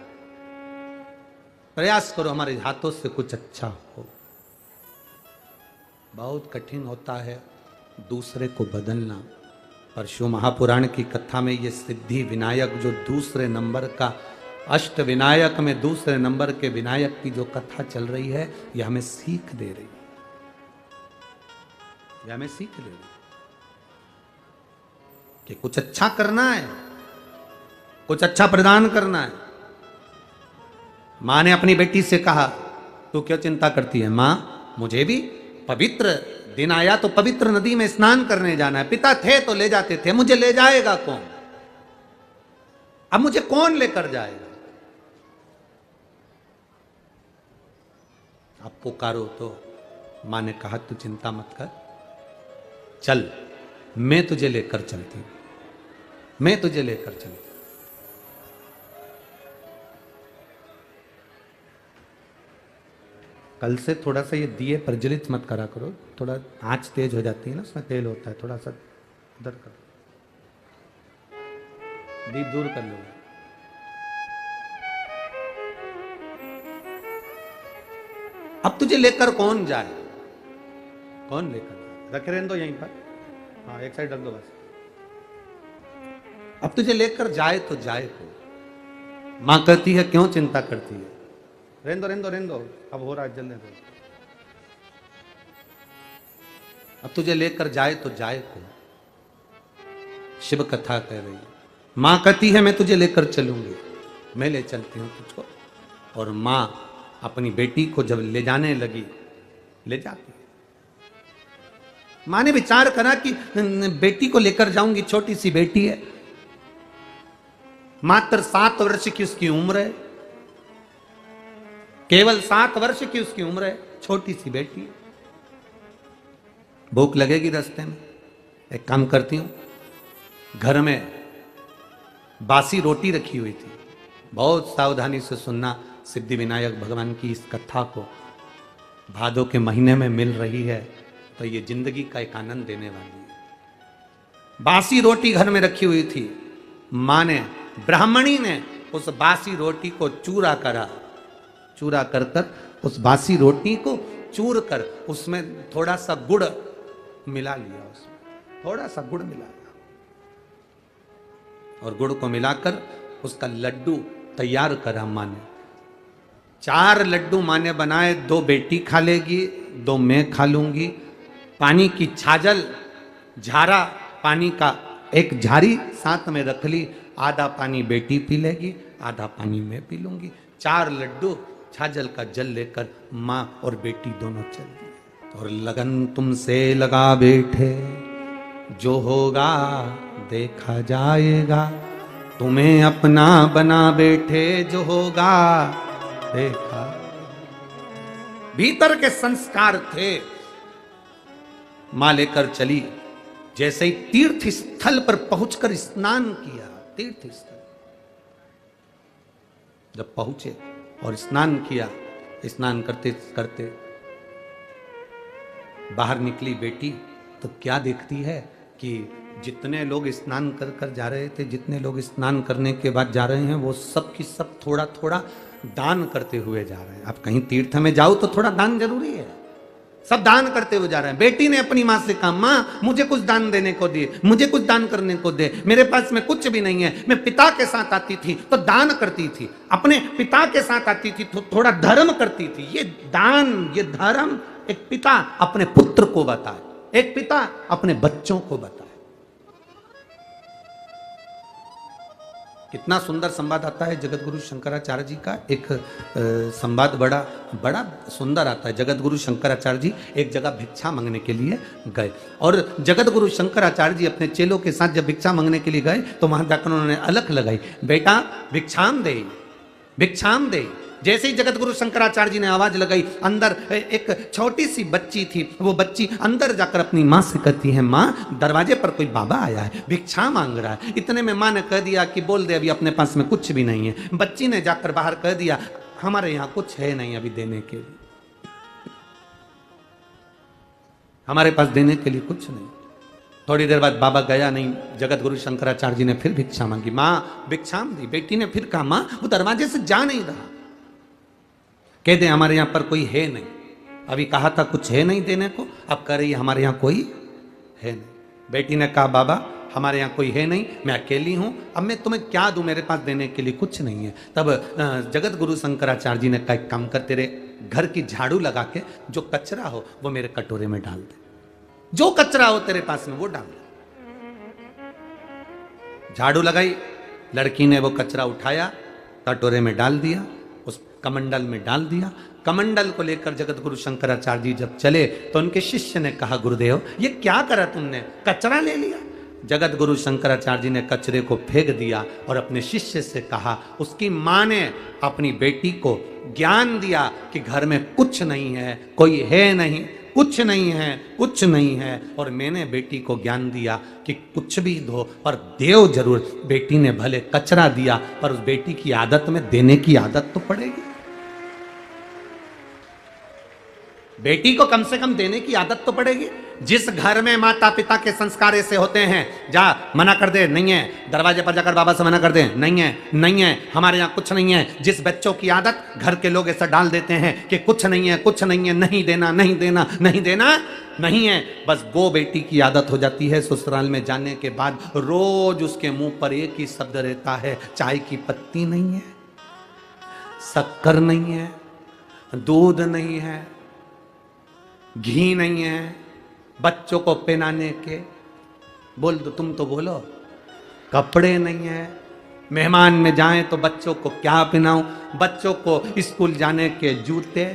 प्रयास करो हमारे हाथों से कुछ अच्छा हो। बहुत कठिन होता है दूसरे को बदलना, पर शिव महापुराण की कथा में ये सिद्धि विनायक जो दूसरे नंबर का, अष्ट विनायक में दूसरे नंबर के विनायक की जो कथा चल रही है, यह हमें सीख दे रही है, यह हमें सीख दे रही है कि कुछ अच्छा करना है, कुछ अच्छा प्रदान करना है। मां ने अपनी बेटी से कहा, तू क्यों चिंता करती है मां, मुझे भी पवित्र दिन आया तो पवित्र नदी में स्नान करने जाना है। पिता थे तो ले जाते थे, मुझे ले जाएगा कौन, अब मुझे कौन लेकर जाएगा। अब पुकारो तो मां ने कहा तू चिंता मत कर, चल मैं तुझे लेकर चलती हूं, मैं तुझे लेकर चलती हूं। कल से थोड़ा सा ये दिए प्रज्वलित मत करा करो, थोड़ा आंच तेज हो जाती है ना, उसमें तेल होता है, थोड़ा सा उधर करो, दीप दूर कर लो। अब तुझे लेकर कौन जाए, कौन लेकर जाए, रखे रहने दो यहीं पर, हाँ एक साइड रख दो बस। अब तुझे लेकर जाए तो जाए को। मां कहती है क्यों चिंता करती है, रहने दो रहने दो रहने दो, अब हो रहा है जल्दी दो। अब तुझे लेकर जाए तो जाए को, शिव कथा कह रही है। मां कहती है मैं तुझे लेकर चलूंगी, मैं ले चलती हूं तुझको। और मां अपनी बेटी को जब ले जाने लगी, ले जाती है। मां ने विचार करा कि बेटी को लेकर जाऊंगी, छोटी सी बेटी है, मात्र 7 वर्ष की उसकी उम्र है, केवल 7 वर्ष की उसकी उम्र है, छोटी सी बेटी। भूख लगेगी रास्ते में, एक काम करती हूं, घर में बासी रोटी रखी हुई थी, बहुत सावधानी से सुनना, सिद्धि विनायक भगवान की इस कथा को भादों के महीने में मिल रही है तो ये जिंदगी का एक आनंद देने वाली है। बासी रोटी घर में रखी हुई थी, मां ने, ब्राह्मणी ने उस बासी रोटी को चूरा करा, चूरा कर कर उस बासी रोटी को चूर कर उसमें थोड़ा सा गुड़ मिला लिया, उसमें थोड़ा सा गुड़ मिला लिया। और गुड़ को मिलाकर उसका लड्डू तैयार करा माँ ने। 4 लड्डू माँ ने बनाए, 2 बेटी खा लेगी, 2 मैं खा लूंगी। पानी की छाजल, झारा पानी का एक झारी साथ में रख ली, आधा पानी बेटी पी लेगी, आधा पानी मैं पी लूंगी। 4 लड्डू छाजल का जल लेकर माँ और बेटी दोनों चल दी। और लगन तुमसे लगा बैठे, जो होगा देखा जाएगा। तुम्हें अपना बना बैठे, जो होगा देखा। भीतर के संस्कार थे। मां लेकर चली, जैसे ही तीर्थ स्थल पर पहुंचकर स्नान किया, तीर्थ स्थल जब पहुंचे और स्नान किया, स्नान करते करते बाहर निकली बेटी तो क्या देखती है कि जितने लोग स्नान कर कर जा रहे थे, जितने लोग स्नान करने के बाद जा रहे हैं, वो सब की सब थोड़ा थोड़ा दान करते हुए जा रहे हैं। आप कहीं तीर्थ में जाओ तो थोड़ा दान जरूरी है, सब दान करते हुए जा रहे हैं। बेटी ने अपनी मां से कहा, मां मुझे कुछ दान देने को दे, मुझे कुछ दान करने को दे, मेरे पास में कुछ भी नहीं है। मैं पिता के साथ आती थी तो दान करती थी, अपने पिता के साथ आती थी तो थोड़ा धर्म करती थी। ये दान, ये धर्म एक पिता अपने पुत्र को बताए, एक पिता अपने बच्चों को बताए। कितना सुंदर संवाद आता है जगत गुरु शंकराचार्य जी का। एक संवाद बड़ा बड़ा सुंदर आता है। जगत गुरु शंकराचार्य जी एक जगह भिक्षा मांगने के लिए गए, और जगत गुरु शंकराचार्य जी अपने चेलों के साथ जब भिक्षा मांगने के लिए गए तो वहां जाकर उन्होंने अलख लगाई, बेटा भिक्षाम दे, भिक्षाम दे। जैसे ही जगत गुरु शंकराचार्य जी ने आवाज लगाई, अंदर एक छोटी सी बच्ची थी, वो बच्ची अंदर जाकर अपनी माँ से कहती है, माँ दरवाजे पर कोई बाबा आया है, भिक्षा मांग रहा है। इतने में माँ ने कह दिया कि बोल दे, अभी अपने पास में कुछ भी नहीं है। बच्ची ने जाकर बाहर कह दिया, हमारे यहाँ कुछ है नहीं अभी देने के लिए, हमारे पास देने के लिए कुछ नहीं। थोड़ी देर बाद बाबा गया नहीं, जगत गुरु शंकराचार्य जी ने फिर भिक्षा मांगी, माँ भिक्षाम दी। बेटी ने फिर कहा, माँ वो दरवाजे से जा नहीं रहा, कह दे हमारे यहां पर कोई है नहीं। अभी कहा था कुछ है नहीं देने को, अब कह रही है हमारे यहां कोई है नहीं। बेटी ने कहा, बाबा हमारे यहां कोई है नहीं, मैं अकेली हूं, अब मैं तुम्हें क्या दूं, मेरे पास देने के लिए कुछ नहीं है। तब जगत गुरु शंकराचार्य जी ने कहा, एक काम कर, तेरे घर की झाड़ू लगा के जो कचरा हो वो मेरे कटोरे में डाल दे, जो कचरा हो तेरे पास में वो डाल दे। झाड़ू लगाई, लड़की ने वो कचरा उठाया, कटोरे में डाल दिया, उस कमंडल में डाल दिया। कमंडल को लेकर जगत गुरु शंकराचार्य जी जब चले तो उनके शिष्य ने कहा, गुरुदेव ये क्या करा तुमने, कचरा ले लिया। जगत गुरु शंकराचार्य जी ने कचरे को फेंक दिया और अपने शिष्य से कहा, उसकी मां ने अपनी बेटी को ज्ञान दिया कि घर में कुछ नहीं है, कोई है नहीं, कुछ नहीं है, कुछ नहीं है। और मैंने बेटी को ज्ञान दिया कि कुछ भी दो पर देव जरूर। बेटी ने भले कचरा दिया पर उस बेटी की आदत में देने की आदत तो पड़ेगी, बेटी को कम से कम देने की आदत तो पड़ेगी। जिस घर में माता पिता के संस्कार ऐसे होते हैं, जा मना कर दे, नहीं है, दरवाजे पर जाकर बाबा से मना कर दे, नहीं है, नहीं है, हमारे यहाँ कुछ नहीं है। जिस बच्चों की आदत घर के लोग ऐसा डाल देते हैं कि कुछ नहीं है, कुछ नहीं है, नहीं देना, नहीं देना, नहीं देना, नहीं है, बस वो बेटी की आदत हो जाती है। ससुराल में जाने के बाद रोज उसके मुंह पर एक ही शब्द रहता है, चाय की पत्ती नहीं है, शक्कर नहीं है, दूध नहीं है, घी नहीं है, बच्चों को पहनाने के, बोल दो तुम तो बोलो, कपड़े नहीं है, मेहमान में जाएं तो बच्चों को क्या पहनाऊं, बच्चों को स्कूल जाने के जूते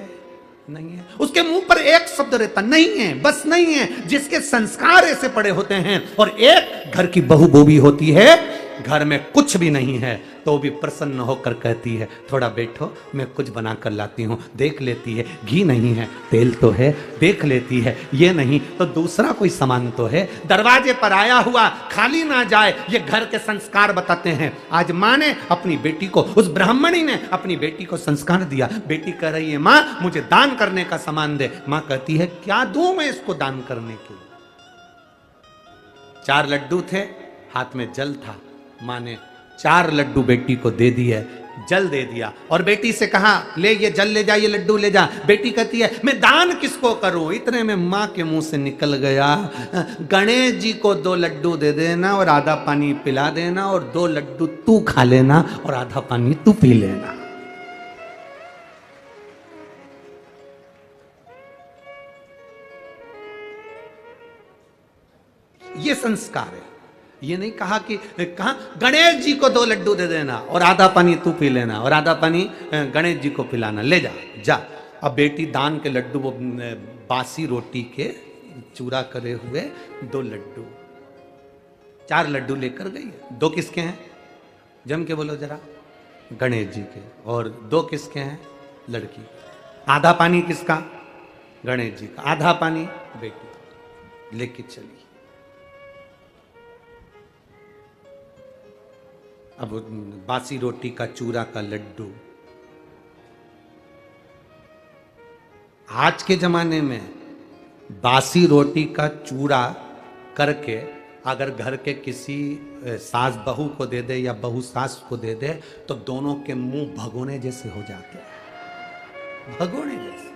नहीं है। उसके मुंह पर एक शब्द रहता, नहीं है, बस नहीं है। जिसके संस्कार ऐसे पड़े होते हैं, और एक घर की बहू वो भी होती है, घर में कुछ भी नहीं है तो भी प्रसन्न होकर कहती है, थोड़ा बैठो मैं कुछ बना कर लाती हूँ, देख लेती है घी नहीं है, तेल तो है, देख लेती है ये नहीं तो दूसरा कोई सामान तो है, दरवाजे पर आया हुआ खाली ना जाए, ये घर के संस्कार बताते हैं। आज माँ ने अपनी बेटी को, उस ब्राह्मणी ने अपनी बेटी को संस्कार दिया। बेटी कह रही है, माँ मुझे दान करने का सामान दे। माँ कहती है, क्या दूं मैं इसको दान करने के लिए। 4 लड्डू थे, हाथ में जल था, माँ ने 4 लड्डू बेटी को दे दिए। जल दे दिया और बेटी से कहा ले ये जल ले जा, ये लड्डू ले जा। बेटी कहती है मैं दान किसको करूं। इतने में मां के मुंह से निकल गया, गणेश जी को 2 लड्डू दे देना और आधा पानी पिला देना, और 2 लड्डू तू खा लेना और आधा पानी तू पी लेना। ये संस्कार है। ये नहीं कहा कि कहा गणेश जी को 2 लड्डू दे देना और आधा पानी तू पी लेना और आधा पानी गणेश जी को पिलाना, ले जा जा। अब बेटी दान के लड्डू, वो बासी रोटी के चूरा करे हुए 2 लड्डू, 4 लड्डू लेकर गई। 2 किसके हैं? जम के बोलो जरा। गणेश जी के। और 2 किसके हैं? लड़की। आधा पानी किसका? गणेश जी का। आधा पानी बेटी लेके चली। अब बासी रोटी का चूरा का लड्डू। आज के जमाने में बासी रोटी का चूरा करके अगर घर के किसी सास बहू को दे दे या बहू सास को दे दे तो दोनों के मुंह भगोने जैसे हो जाते हैं, भगोने जैसे।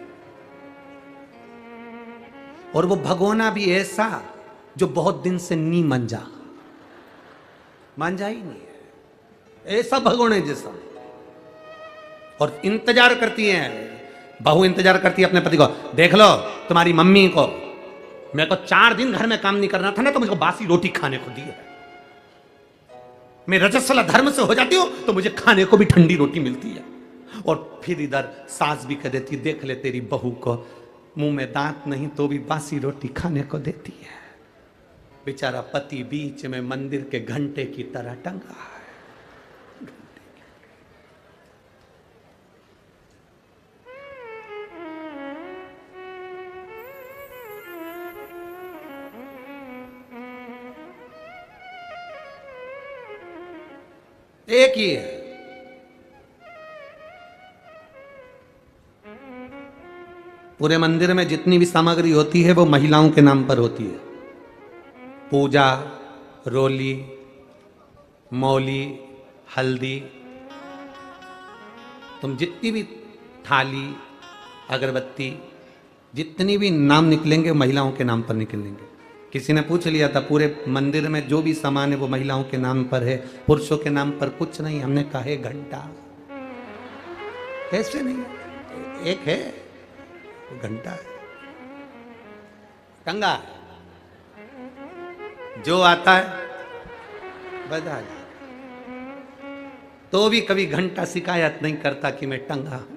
और वो भगोना भी ऐसा जो बहुत दिन से नहीं मंजा ही नहीं है, ऐसा भगोने जैसा। और इंतजार करती है बहू, इंतजार करती है अपने पति को। देख लो तुम्हारी मम्मी को, मेरे को 4 दिन घर में काम नहीं करना था ना, तो मुझे बासी रोटी खाने को दी है। मैं रजस्वला धर्म से हो जाती हूं तो मुझे खाने को भी ठंडी रोटी मिलती है। और फिर इधर सास भी कह देती, देख ले तेरी बहू को मुंह में दांत नहीं तो भी बासी रोटी खाने को देती है। बेचारा पति बीच में मंदिर के घंटे की तरह टंगा है। एक ही है। पूरे मंदिर में जितनी भी सामग्री होती है वो महिलाओं के नाम पर होती है। पूजा, रोली, मौली, हल्दी, तुम जितनी भी थाली, अगरबत्ती, जितनी भी नाम निकलेंगे महिलाओं के नाम पर निकलेंगे। किसी ने पूछ लिया था पूरे मंदिर में जो भी सामान है वो महिलाओं के नाम पर है, पुरुषों के नाम पर कुछ नहीं। हमने कहा है घंटा। कैसे नहीं? एक है, वो घंटा है, टंगा है, जो आता है बजा जाए। तो भी कभी घंटा शिकायत नहीं करता कि मैं टंगा हूं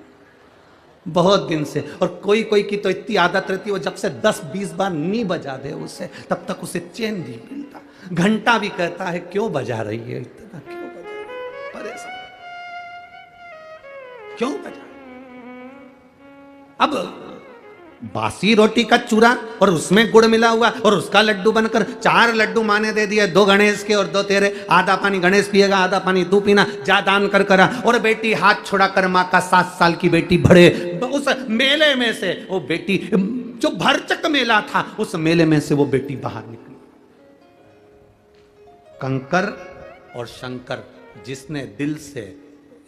बहुत दिन से। और कोई कोई की तो इतनी आदत रहती है वो जब से 10-20 बार नहीं बजा दे उसे तब तक उसे चैन नहीं मिलता। घंटा भी कहता है क्यों बजा रही है इतना, क्यों बजा रही है? परेशान क्यों बजा? अब बासी रोटी का चूरा और उसमें गुड़ मिला हुआ और उसका लड्डू बनकर 4 लड्डू माँ ने दे दिए, 2 गणेश के और 2 तेरे। आधा पानी गणेश पिएगा, आधा पानी तू पीना, जा दान कर करा। और बेटी हाथ छुड़ा कर, माँ का 7 साल की बेटी भरे उस मेले में से, वो बेटी जो भरचक मेला था उस मेले में से वो बेटी बाहर निकली। कंकर और शंकर, जिसने दिल से,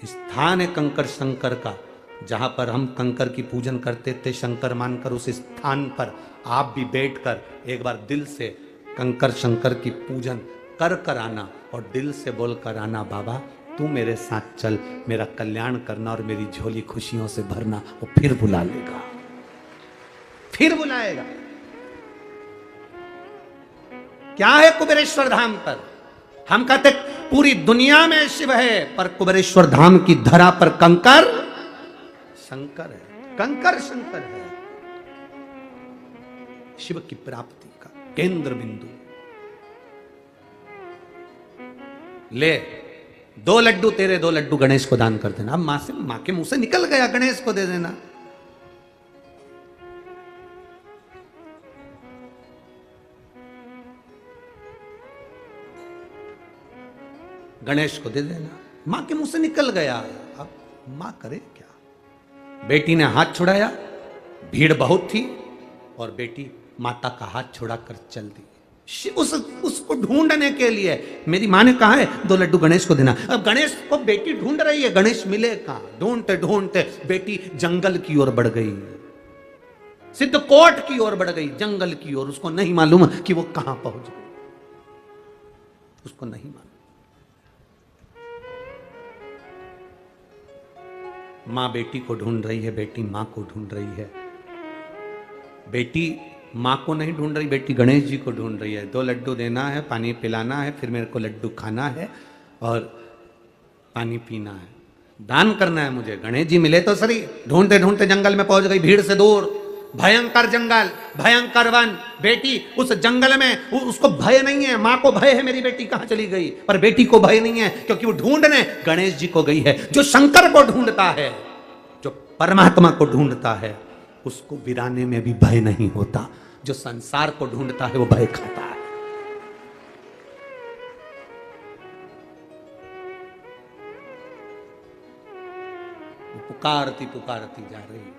स्थान है कंकर शंकर का, जहां पर हम कंकर की पूजन करते थे शंकर मानकर, उस स्थान पर आप भी बैठकर एक बार दिल से कंकर शंकर की पूजन कर कर आना और दिल से बोल कर आना, बाबा तू मेरे साथ चल, मेरा कल्याण करना और मेरी झोली खुशियों से भरना। वो फिर बुला लेगा, फिर बुलाएगा। क्या है कुबेरेश्वर धाम पर? हम कहते पूरी दुनिया में शिव है, पर कुबेरेश्वर धाम की धरा पर कंकर शंकर है, कंकर शंकर है। शिव की प्राप्ति का केंद्र बिंदु। ले 2 लड्डू तेरे, 2 लड्डू गणेश को दान कर देना। अब मां के मुंह से निकल गया, गणेश को दे देना। गणेश को दे देना, मां के मुंह से निकल गया। अब मां करे क्या? बेटी ने हाथ छुड़ाया, भीड़ बहुत थी और बेटी माता का हाथ छुड़ाकर चल दी। उसको ढूंढने के लिए मेरी माँ ने कहा है 2 लड्डू गणेश को देना। अब गणेश को बेटी ढूंढ रही है, गणेश मिले कहां? ढूंढते ढूंढते बेटी जंगल की ओर बढ़ गई, सिद्धकोट की ओर बढ़ गई, जंगल की ओर। उसको नहीं मालूम कि वो कहां पहुंच गई, उसको नहीं मालूम। मां बेटी को ढूंढ रही है, बेटी मां को ढूंढ रही है। बेटी मां को नहीं ढूंढ रही, बेटी गणेश जी को ढूंढ रही है। 2 लड्डू देना है, पानी पिलाना है, फिर मेरे को लड्डू खाना है और पानी पीना है, दान करना है मुझे। गणेश जी मिले तो सही। ढूंढते ढूंढते जंगल में पहुंच गई, भीड़ से दूर, भयंकर जंगल, भयंकर वन। बेटी उस जंगल में, उसको भय नहीं है, मां को भय है मेरी बेटी कहां चली गई, पर बेटी को भय नहीं है क्योंकि वो ढूंढने गणेश जी को गई है। जो शंकर को ढूंढता है, जो परमात्मा को ढूंढता है, उसको वीराने में भी भय नहीं होता। जो संसार को ढूंढता है वो भय खाता है। वो पुकारती पुकारती जा रही है,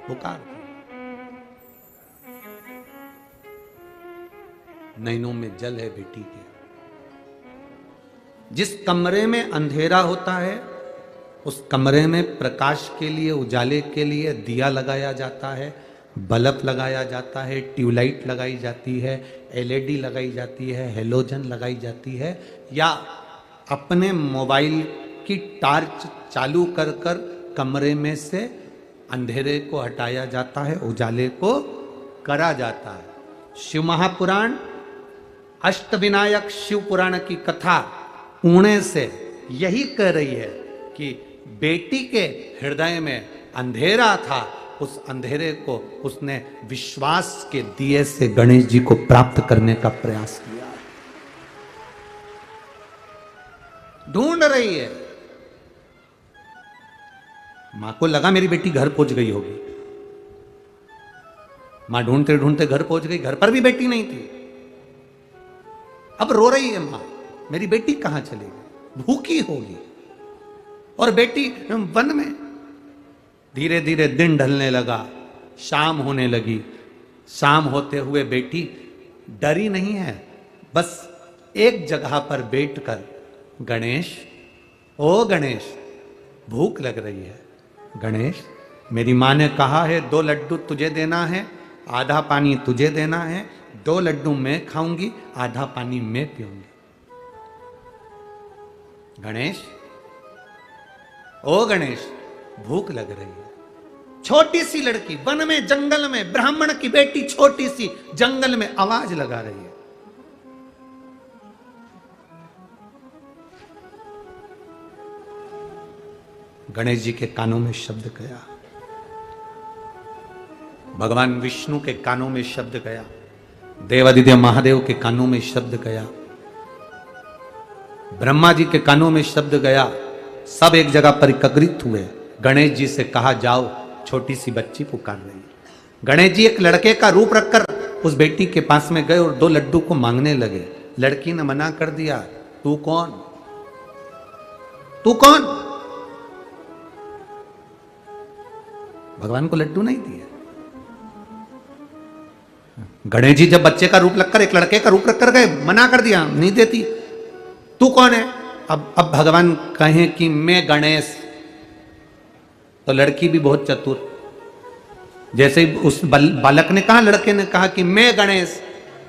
पुकारती। नैनों में जल है बेटी के। जिस कमरे में अंधेरा होता है, उस कमरे में प्रकाश के लिए, उजाले के लिए दिया लगाया जाता है, बल्ब लगाया जाता है, ट्यूबलाइट लगाई जाती है, एलईडी लगाई जाती है, हेलोजन लगाई जाती है, या अपने मोबाइल की टॉर्च चालू कर कर कमरे में से अंधेरे को हटाया जाता है, उजाले को करा जाता है। शिव महापुराण, अष्टविनायक शिव पुराण की कथा पुणे से यही कह रही है कि बेटी के हृदय में अंधेरा था, उस अंधेरे को उसने विश्वास के दिए से गणेश जी को प्राप्त करने का प्रयास किया। ढूंढ रही है। मां को लगा मेरी बेटी घर पहुंच गई होगी। मां ढूंढते ढूंढते घर पहुंच गई, घर पर भी बेटी नहीं थी। अब रो रही है मां, मेरी बेटी कहां चली गई, भूखी होगी। और बेटी वन में। धीरे धीरे दिन ढलने लगा, शाम होने लगी। शाम होते हुए बेटी डरी नहीं है, बस एक जगह पर बैठकर, गणेश, ओ गणेश, भूख लग रही है। गणेश, मेरी मां ने कहा है 2 लड्डू तुझे देना है, आधा पानी तुझे देना है। 2 लड्डू मैं खाऊंगी, आधा पानी मैं पीऊंगी। गणेश, ओ गणेश, भूख लग रही है। छोटी सी लड़की वन में, जंगल में, ब्राह्मण की बेटी छोटी सी जंगल में आवाज लगा रही है। गणेश जी के कानों में शब्द गया, भगवान विष्णु के कानों में शब्द गया, देवादिदेव महादेव के कानों में शब्द गया, ब्रह्मा जी के कानों में शब्द गया। सब एक जगह पर एकत्रित हुए। गणेश जी से कहा, जाओ, छोटी सी बच्ची पुकार रही है। गणेश जी एक लड़के का रूप रखकर उस बेटी के पास में गए और 2 लड्डू को मांगने लगे। लड़की ने मना कर दिया। तू कौन, तू कौन? भगवान को लड्डू नहीं दिए। गणेश जी जब बच्चे का रूप रखकर, एक लड़के का रूप रखकर गए, मना कर दिया, नहीं देती। तू कौन है? अब भगवान कहें कि मैं गणेश, तो लड़की भी बहुत चतुर, जैसे ही उस बालक ने कहा, लड़के ने कहा कि मैं गणेश,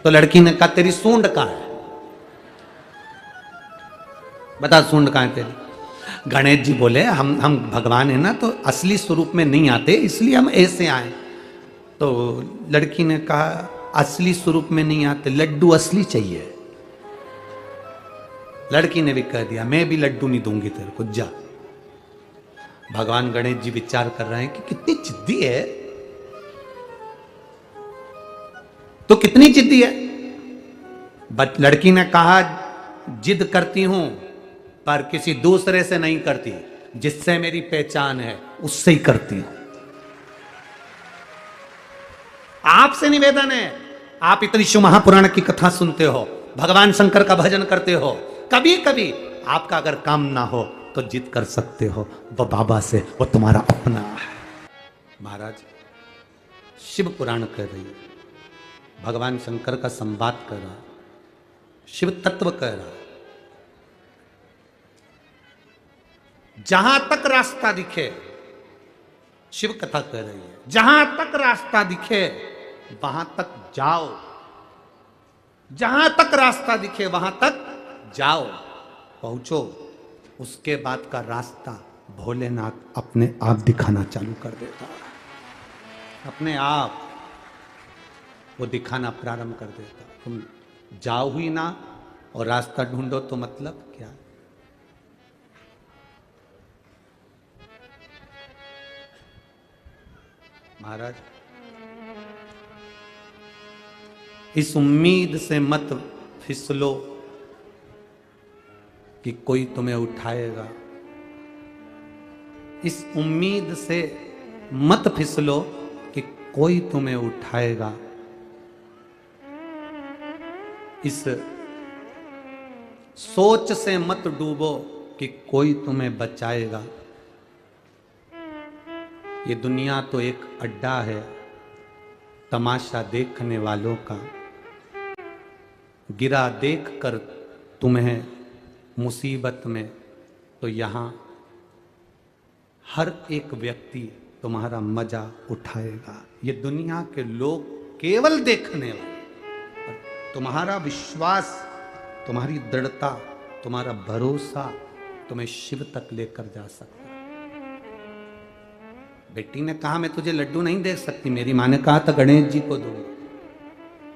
तो लड़की ने कहा तेरी सूंड कहां है, बता सूंड कहां है तेरी। गणेश जी बोले हम भगवान है ना, तो असली स्वरूप में नहीं आते, इसलिए हम ऐसे आए। तो लड़की ने कहा असली स्वरूप में नहीं आते, लड्डू असली चाहिए। लड़की ने भी कह दिया मैं भी लड्डू नहीं दूंगी तेरे को, जा। भगवान गणेश जी विचार कर रहे हैं कि कितनी जिद्दी है, तो कितनी जिद्दी है। लड़की ने कहा जिद करती हूं पर किसी दूसरे से नहीं करती, जिससे मेरी पहचान है उससे ही करती हूं। आपसे निवेदन है, आप इतनी शिव महापुराण की कथा सुनते हो, भगवान शंकर का भजन करते हो, कभी कभी आपका अगर काम ना हो तो जिद कर सकते हो वो बाबा से, वो तुम्हारा अपना है। महाराज शिव पुराण कह रही है, भगवान शंकर का संवाद कर रहा, शिव तत्व कह रहा। जहां तक रास्ता दिखे, शिव कथा कह रही है, जहां तक रास्ता दिखे वहां तक जाओ, जहां तक रास्ता दिखे वहां तक जाओ, पहुंचो। उसके बाद का रास्ता भोलेनाथ अपने आप दिखाना चालू कर देता है, अपने आप वो दिखाना प्रारंभ कर देता। तुम जाओ ही ना और रास्ता ढूंढो तो मतलब क्या? महाराज, इस उम्मीद से मत फिसलो कि कोई तुम्हें उठाएगा। इस उम्मीद से मत फिसलो कि कोई तुम्हें उठाएगा। इस सोच से मत डूबो कि कोई तुम्हें बचाएगा। ये दुनिया तो एक अड्डा है तमाशा देखने वालों का। गिरा देखकर तुम्हें मुसीबत में तो यहाँ हर एक व्यक्ति तुम्हारा मजा उठाएगा। ये दुनिया के लोग केवल देखने वाले, तुम्हारा विश्वास, तुम्हारी दृढ़ता, तुम्हारा भरोसा तुम्हें शिव तक लेकर जा सकता है। बेटी ने कहा मैं तुझे लड्डू नहीं दे सकती, मेरी माँ ने कहा था गणेश जी को दूंगी।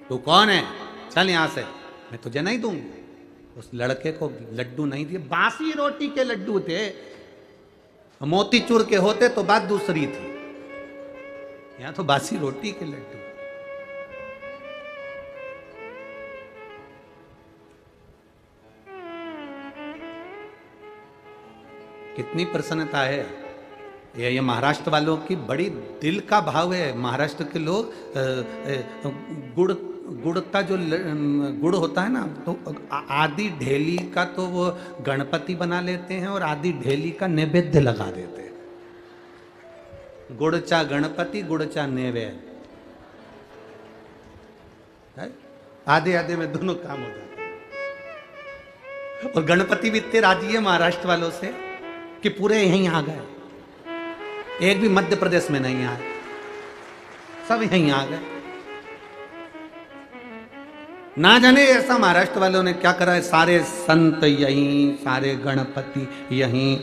तू कौन है, चल यहां से, मैं तुझे नहीं दूंगी। उस लड़के को लड्डू नहीं दिए, बासी रोटी के लड्डू थे। मोतीचूर के होते तो बात दूसरी थी, यहां तो बासी रोटी के लड्डू। कितनी प्रसन्नता है। ये महाराष्ट्र वालों की बड़ी दिल का भाव है। महाराष्ट्र के लोग गुड़ का जो गुड़ होता है ना, तो आधी ढेली का तो वो गणपति बना लेते हैं और आधी ढेली का नैवेद्य लगा देते हैं। गुड़चा गणपति, गुड़चा नैवेद्य, आधे आधे में दोनों काम हो जाते हैं। और गणपति भी इतने राजी है महाराष्ट्र वालों से कि पूरे यहीं आ गए, एक भी मध्य प्रदेश में नहीं आए, सब यहीं आ गए। ना जाने ऐसा महाराष्ट्र वालों ने क्या करा है, सारे संत यहीं, सारे गणपति यहीं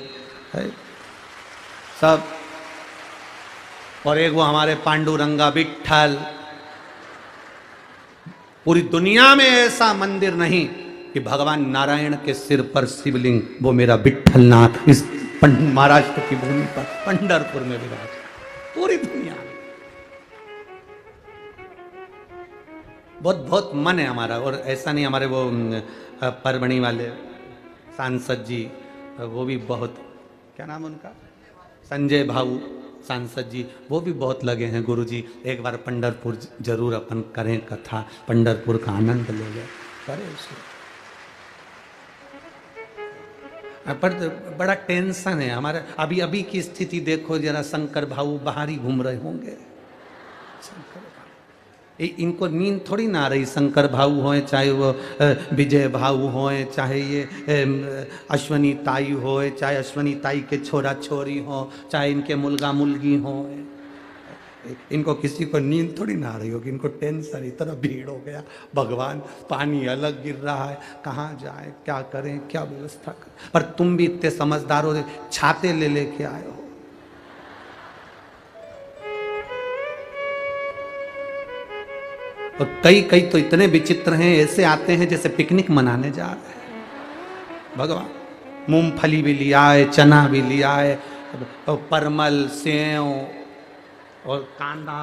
है सब। और एक वो हमारे पांडुरंगा विट्ठल। पूरी दुनिया में ऐसा मंदिर नहीं कि भगवान नारायण के सिर पर शिवलिंग, वो मेरा विट्ठलनाथ इस महाराष्ट्र की भूमि पर पंढरपुर में विराज, पूरी दुनिया में। बहुत बहुत मन है हमारा। और ऐसा नहीं, हमारे वो परभणी वाले सांसद जी, वो भी बहुत, क्या नाम उनका, संजय भाऊ सांसद जी, वो भी बहुत लगे हैं। गुरु जी एक बार पंढरपुर जरूर अपन करें कथा, पंढरपुर का आनंद ले लें, करें उसे। पर बड़ा टेंशन है हमारा। अभी अभी की स्थिति देखो जरा, शंकर भाऊ बाहर ही घूम रहे होंगे। इनको नींद थोड़ी ना आ रही। शंकर भाऊ होए, चाहे वो विजय भाऊ होए, चाहे ये अश्वनी ताई होए, चाहे अश्वनी ताई के छोरा छोरी हो, चाहे इनके मुलगा मुलगी हो, इनको किसी को नींद थोड़ी ना आ रही होगी। इनको टेंशन, इतना भीड़ हो गया, भगवान पानी अलग गिर रहा है, कहाँ जाए, क्या करें, क्या व्यवस्था करें। पर तुम भी इतने समझदार हो, छाते ले लेके आए हो। और कई कई तो इतने विचित्र हैं, ऐसे आते हैं जैसे पिकनिक मनाने जा रहे हैं। भगवान मूंगफली भी लिया है, चना भी लिया है, परमल, सेव और कांदा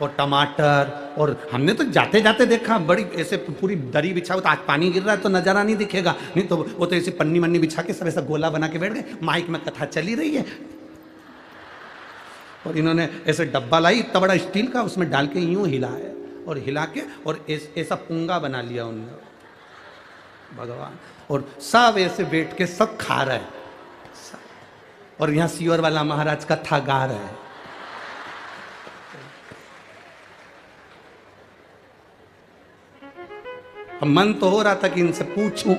और टमाटर। और हमने तो जाते जाते देखा, बड़ी ऐसे पूरी दरी बिछा हो, तो आज पानी गिर रहा है तो नजारा नहीं दिखेगा, नहीं तो वो तो ऐसे पन्नी मन्नी बिछा के सब ऐसा गोला बना के बैठ गए। माइक में कथा चली रही है और इन्होंने ऐसे डब्बा लाई इतना बड़ा स्टील का, उसमें डाल के यूं हिलाया और हिला के और ऐसा पुंगा बना लिया उन्होंने। भगवान, और सब ऐसे बैठ के सब खा रहे हैं। और यहाँ सीवर वाला महाराज कथा गा रहे हैं। अब मन तो हो रहा था कि इनसे पूछूं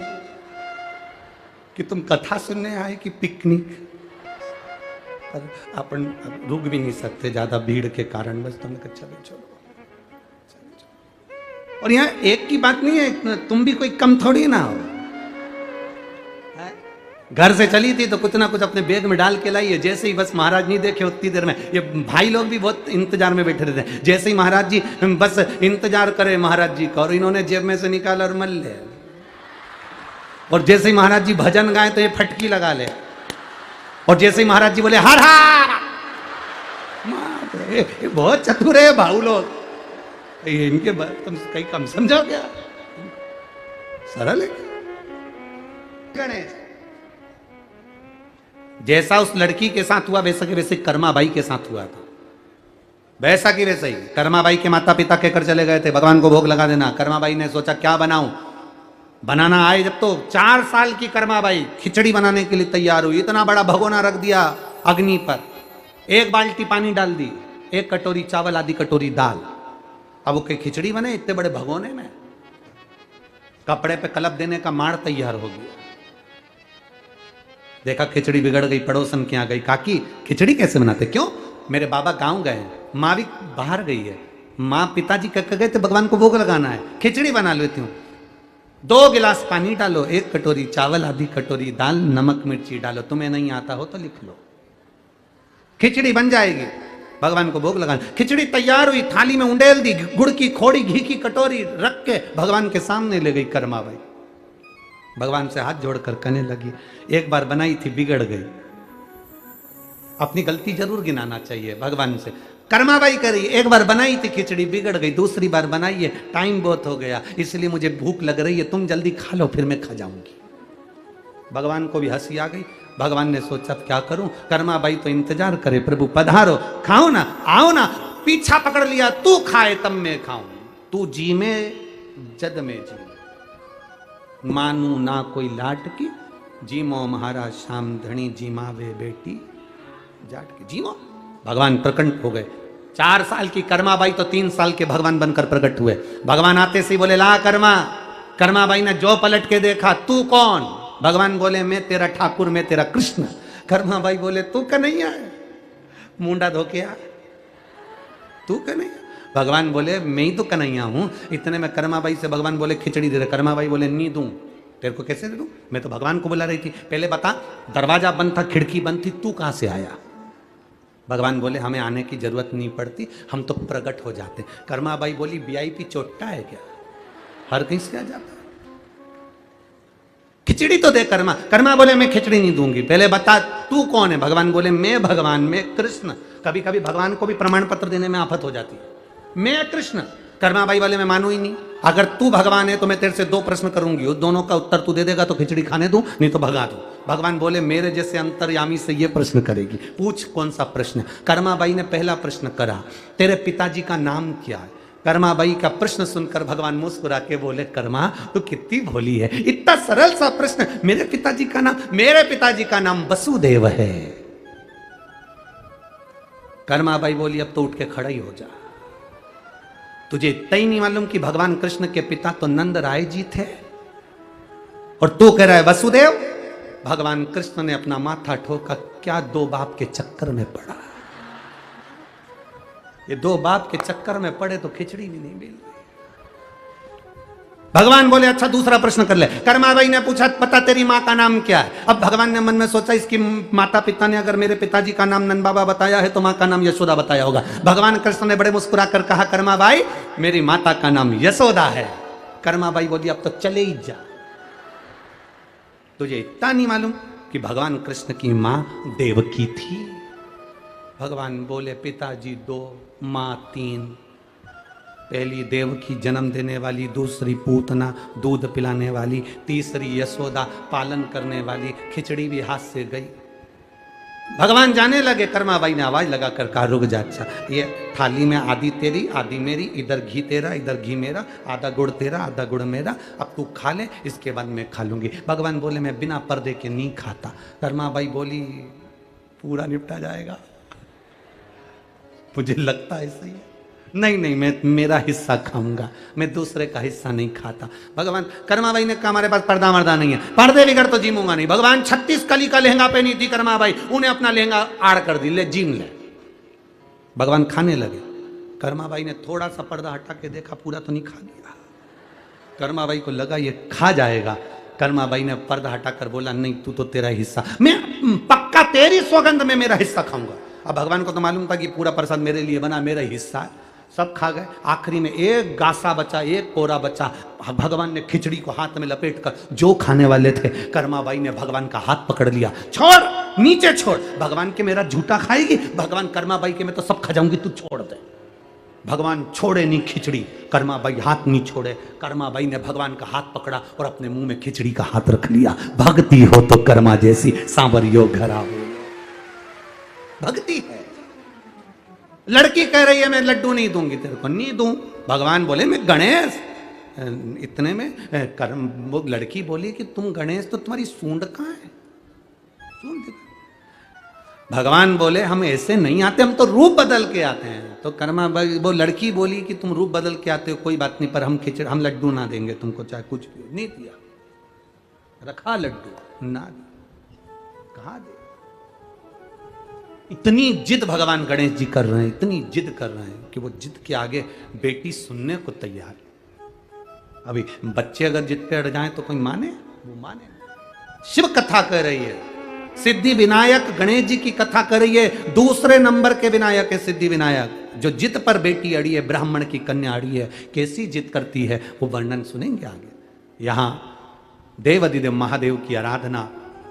कि तुम कथा सुनने आए कि पिकनिक, पर अपन रुक भी नहीं सकते ज्यादा भीड़ के कारण, बस तुमने कहा चलो चलो। और यहाँ एक की बात नहीं है, तुम भी कोई कम थोड़ी ना हो। घर से चली थी तो कुछ ना कुछ अपने बैग में डाल के लाई है। जैसे ही बस महाराज नहीं देखे उतनी देर में ये भाई लोग भी बहुत इंतजार में बैठे रहते हैं। जैसे ही महाराज जी बस इंतजार करे महाराज जी का, और इन्होंने जेब में से निकाला और मल ले। और जैसे ही महाराज जी भजन गाए तो ये फटकी लगा ले। और जैसे ही महाराज जी बोले हर हर, बहुत चतुर है भाऊ लोग। इनके तुम कहीं कम समझो क्या? सरल है। गणेश जैसा उस लड़की के साथ हुआ वैसा के वैसे कर्माबाई के साथ हुआ था। वैसा की वैसा ही कर्माबाई के माता पिता कहकर चले गए थे भगवान को भोग लगा देना। कर्माबाई ने सोचा क्या बनाऊं, बनाना आए जब तो 4 साल की कर्माबाई खिचड़ी बनाने के लिए तैयार हुई। इतना बड़ा भगोना रख दिया अग्नि पर, 1 बाल्टी पानी डाल दी, 1 कटोरी चावल, आधी कटोरी दाल। अब वो खिचड़ी बने इतने बड़े भगोने में। कपड़े पे कलप देने का माड़ तैयार हो गया। देखा खिचड़ी बिगड़ गई, पड़ोसन के यहाँ गई, काकी खिचड़ी कैसे बनाते? क्यों? मेरे बाबा गांव गए, माँ भी बाहर गई है, माँ पिताजी कह गए थे भगवान को भोग लगाना है, खिचड़ी बना लेती हूँ। 2 गिलास पानी डालो, 1 कटोरी चावल, आधी कटोरी दाल, नमक मिर्ची डालो, तुम्हें नहीं आता हो तो लिख लो, खिचड़ी बन जाएगी। भगवान को भोग लगाना। खिचड़ी तैयार हुई, थाली में उंडेल दी, गुड़ की खोड़ी, घी की कटोरी रख के भगवान के सामने ले गई कर्माबाई। भगवान से हाथ जोड़कर कहने लगी, एक बार बनाई थी बिगड़ गई। अपनी गलती जरूर गिनाना चाहिए भगवान से। कर्माबाई करी, एक बार बनाई थी खिचड़ी बिगड़ गई, दूसरी बार बनाई है, टाइम बहुत हो गया, इसलिए मुझे भूख लग रही है, तुम जल्दी खा लो फिर मैं खा जाऊंगी। भगवान को भी हंसी आ गई। भगवान ने सोचा क्या करूं, कर्माबाई तो इंतजार करे, प्रभु पधारो, खाओ ना, आओ ना। पीछा पकड़ लिया, तू खाए तब मैं खाऊं, तू जी में जद में जी, मानू ना कोई लाट की, जीमो महाराज श्याम धनी, जीमावे बेटी जाट की, जीमो। भगवान प्रकट हो गए। 4 साल की कर्माबाई तो 3 साल के भगवान बनकर प्रकट हुए। भगवान आते से बोले ला कर्मा। कर्माबाई ने जो पलट के देखा, तू कौन? भगवान बोले मैं तेरा ठाकुर, मैं तेरा कृष्ण। कर्माबाई बोले तू कन्हैया है, मुंडा धोके आ, तू कन्हैया। भगवान बोले मैं ही तो कन्हैया हूं। इतने में कर्माबाई से भगवान बोले खिचड़ी दे रहे। कर्माबाई बोले नहीं दूं, तेरे को कैसे दे दूं, मैं तो भगवान को बुला रही थी। पहले बता, दरवाजा बंद था, खिड़की बंद थी, तू कहां से आया? भगवान बोले हमें आने की जरूरत नहीं पड़ती, हम तो प्रकट हो जाते। कर्माबाई बोली वीआईपी चोट्टा है क्या, हर कहीं से आ जाता? खिचड़ी तो दे कर्मा। कर्मा बोले मैं खिचड़ी नहीं दूंगी, पहले बता तू कौन है? भगवान बोले मैं भगवान, मैं कृष्ण। कभी कभी भगवान को भी प्रमाण पत्र देने में आफत हो जाती है, मैं कृष्ण। कर्माबाई वाले मैं मानू ही नहीं। अगर तू भगवान है तो मैं तेरे से 2 प्रश्न करूंगी, उस दोनों का उत्तर तू दे देगा तो खिचड़ी खाने दूं, नहीं तो भगा दूं। भगवान बोले मेरे जैसे अंतर्यामी से ये प्रश्न करेगी, पूछ कौन सा प्रश्न? कर्माबाई ने पहला प्रश्न करा, तेरे पिताजी का नाम क्या है? कर्माबाई का प्रश्न सुनकर भगवान मुस्कुरा के बोले कर्मा तू कितनी भोली है, इतना सरल सा प्रश्न। मेरे पिताजी का नाम, मेरे पिताजी का नाम वसुदेव है। कर्माबाई बोली अब तो उठ के खड़ा ही हो जा, तुझे इतना ही नहीं मालूम कि भगवान कृष्ण के पिता तो नंद राय जी थे और तू कह रहा है वसुदेव? भगवान कृष्ण ने अपना माथा ठोका, क्या 2 बाप के चक्कर में पड़ा? ये 2 बाप के चक्कर में पड़े तो खिचड़ी भी नहीं मिल रही। भगवान बोले अच्छा दूसरा प्रश्न कर ले। कर्माबाई ने पूछा पता तेरी माँ का नाम क्या है? अब भगवान ने मन में सोचा इसकी माता पिता ने अगर मेरे पिताजी का नाम नंद बाबा बताया है तो माँ का नाम यशोदा बताया होगा। भगवान कृष्ण ने बड़े मुस्कुरा कर कहा कर्माबाई मेरी माता का नाम यशोदा है। कर्माबाई बोली अब तो चले ही जा, तुझे इतना नहीं मालूम कि भगवान कृष्ण की माँ देवकी थी? भगवान बोले पिताजी 2, माँ 3। पहली देवकी जन्म देने वाली, दूसरी पूतना दूध पिलाने वाली, तीसरी यशोदा पालन करने वाली। खिचड़ी भी हाथ से गई। भगवान जाने लगे। कर्माबाई ने आवाज लगाकर कहा रुक जा, अच्छा ये थाली में आधी तेरी आधी मेरी, इधर घी तेरा इधर घी मेरा, आधा गुड़ तेरा आधा गुड़ मेरा, अब तू खा ले इसके बाद मैं खा लूंगी। भगवान बोले मैं बिना पर्दे के नहीं खाता। कर्माबाई बोली पूरा निपटा जाएगा, मुझे लगता है सही है। नहीं नहीं, मैं मेरा हिस्सा खाऊंगा, मैं दूसरे का हिस्सा नहीं खाता। भगवान कर्माबाई ने कहा हमारे पास पर्दा मर्दा नहीं है, पर्दे बिगड़ तो जीमूंगा नहीं। भगवान 36 कली का लहंगा पहनी थी कर्माबाई, उन्हें अपना लहंगा आड़ कर दी, ले जीम ले। भगवान खाने लगे। कर्माबाई ने थोड़ा सा पर्दा हटा के देखा, पूरा तो नहीं खा लिया। कर्माबाई को लगा ये खा जाएगा। कर्माबाई ने पर्दा हटाकर बोला नहीं, तू तो तेरा हिस्सा, मैं पक्का तेरी सौगंध में मेरा हिस्सा खाऊंगा। अब भगवान को तो मालूम था कि पूरा प्रसाद मेरे लिए बना, मेरा हिस्सा है। सब खा गए। आखिरी में एक गासा बचा, एक कोरा बचा। भगवान ने खिचड़ी को हाथ में लपेटकर जो खाने वाले थे, कर्माबाई ने भगवान का हाथ पकड़ लिया, छोड़ नीचे छोड़। भगवान के मेरा झूठा खाएगी? भगवान कर्माबाई के मैं तो सब खा जाऊंगी, तू छोड़ दे। भगवान छोड़े नहीं खिचड़ी, कर्माबाई हाथ नहीं छोड़े। कर्माबाई ने भगवान का हाथ पकड़ा और अपने मुंह में खिचड़ी का हाथ रख लिया। भक्ति हो तो कर्मा जैसी, सांवरियो घरा हो। भक्ति है। लड़की कह रही है मैं लड्डू नहीं दूंगी तेरे को, नहीं दूं। भगवान बोले मैं गणेश। इतने में कर्म वो लड़की बोली कि तुम गणेश तो तुम्हारी सूंड कहाँ है? सूंड दिखा। भगवान बोले हम ऐसे नहीं आते, हम तो रूप बदल के आते हैं। तो कर्मा वो लड़की बोली कि तुम रूप बदल के आते हो, कोई बात नहीं, पर हम लड्डू ना देंगे तुमको, चाहे कुछ भी। नहीं दिया, रखा लड्डू ना, कहा दे। इतनी जिद भगवान गणेश जी कर रहे हैं, इतनी जिद कर रहे हैं कि वो जिद के आगे बेटी सुनने को तैयार है। अभी बच्चे अगर जिद पे अड़ जाएं तो कोई माने? वो माने। शिव कथा कर रही है, सिद्धि विनायक गणेश जी की कथा कर रही है। दूसरे नंबर के विनायक है सिद्धि विनायक, जो जिद पर बेटी अड़ी है, ब्राह्मण की कन्या अड़ी है। कैसी जिद करती है वो वर्णन सुनेंगे आगे। यहां देवाधिदेव महादेव की आराधना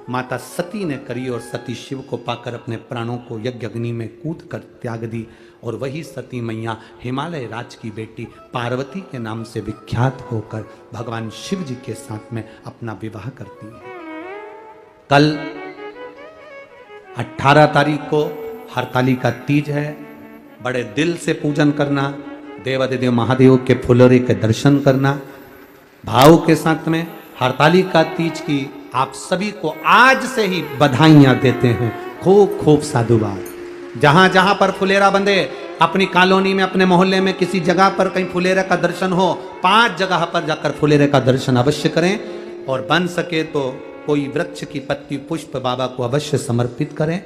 माता सती ने करी और सती शिव को पाकर अपने प्राणों को यज्ञ अग्नि में कूद कर त्याग दी। और वही सती मैया हिमालय राज की बेटी पार्वती के नाम से विख्यात होकर भगवान शिव जी के साथ में अपना विवाह करती है। कल 18 तारीख को हरतालिका तीज है। बड़े दिल से पूजन करना, देवाधिदेव महादेव के फुलोरे के दर्शन करना, भाव के साथ में हरतालिका तीज की आप सभी को आज से ही बधाइयां देते हैं। खूब खूब साधुवाद। जहां जहां पर फुलेरा बंधे, अपनी कॉलोनी में, अपने मोहल्ले में, किसी जगह पर कहीं फुलेरे का दर्शन हो, 5 जगह पर जाकर फुलेरे का दर्शन अवश्य करें। और बन सके तो कोई वृक्ष की पत्ती पुष्प बाबा को अवश्य समर्पित करें।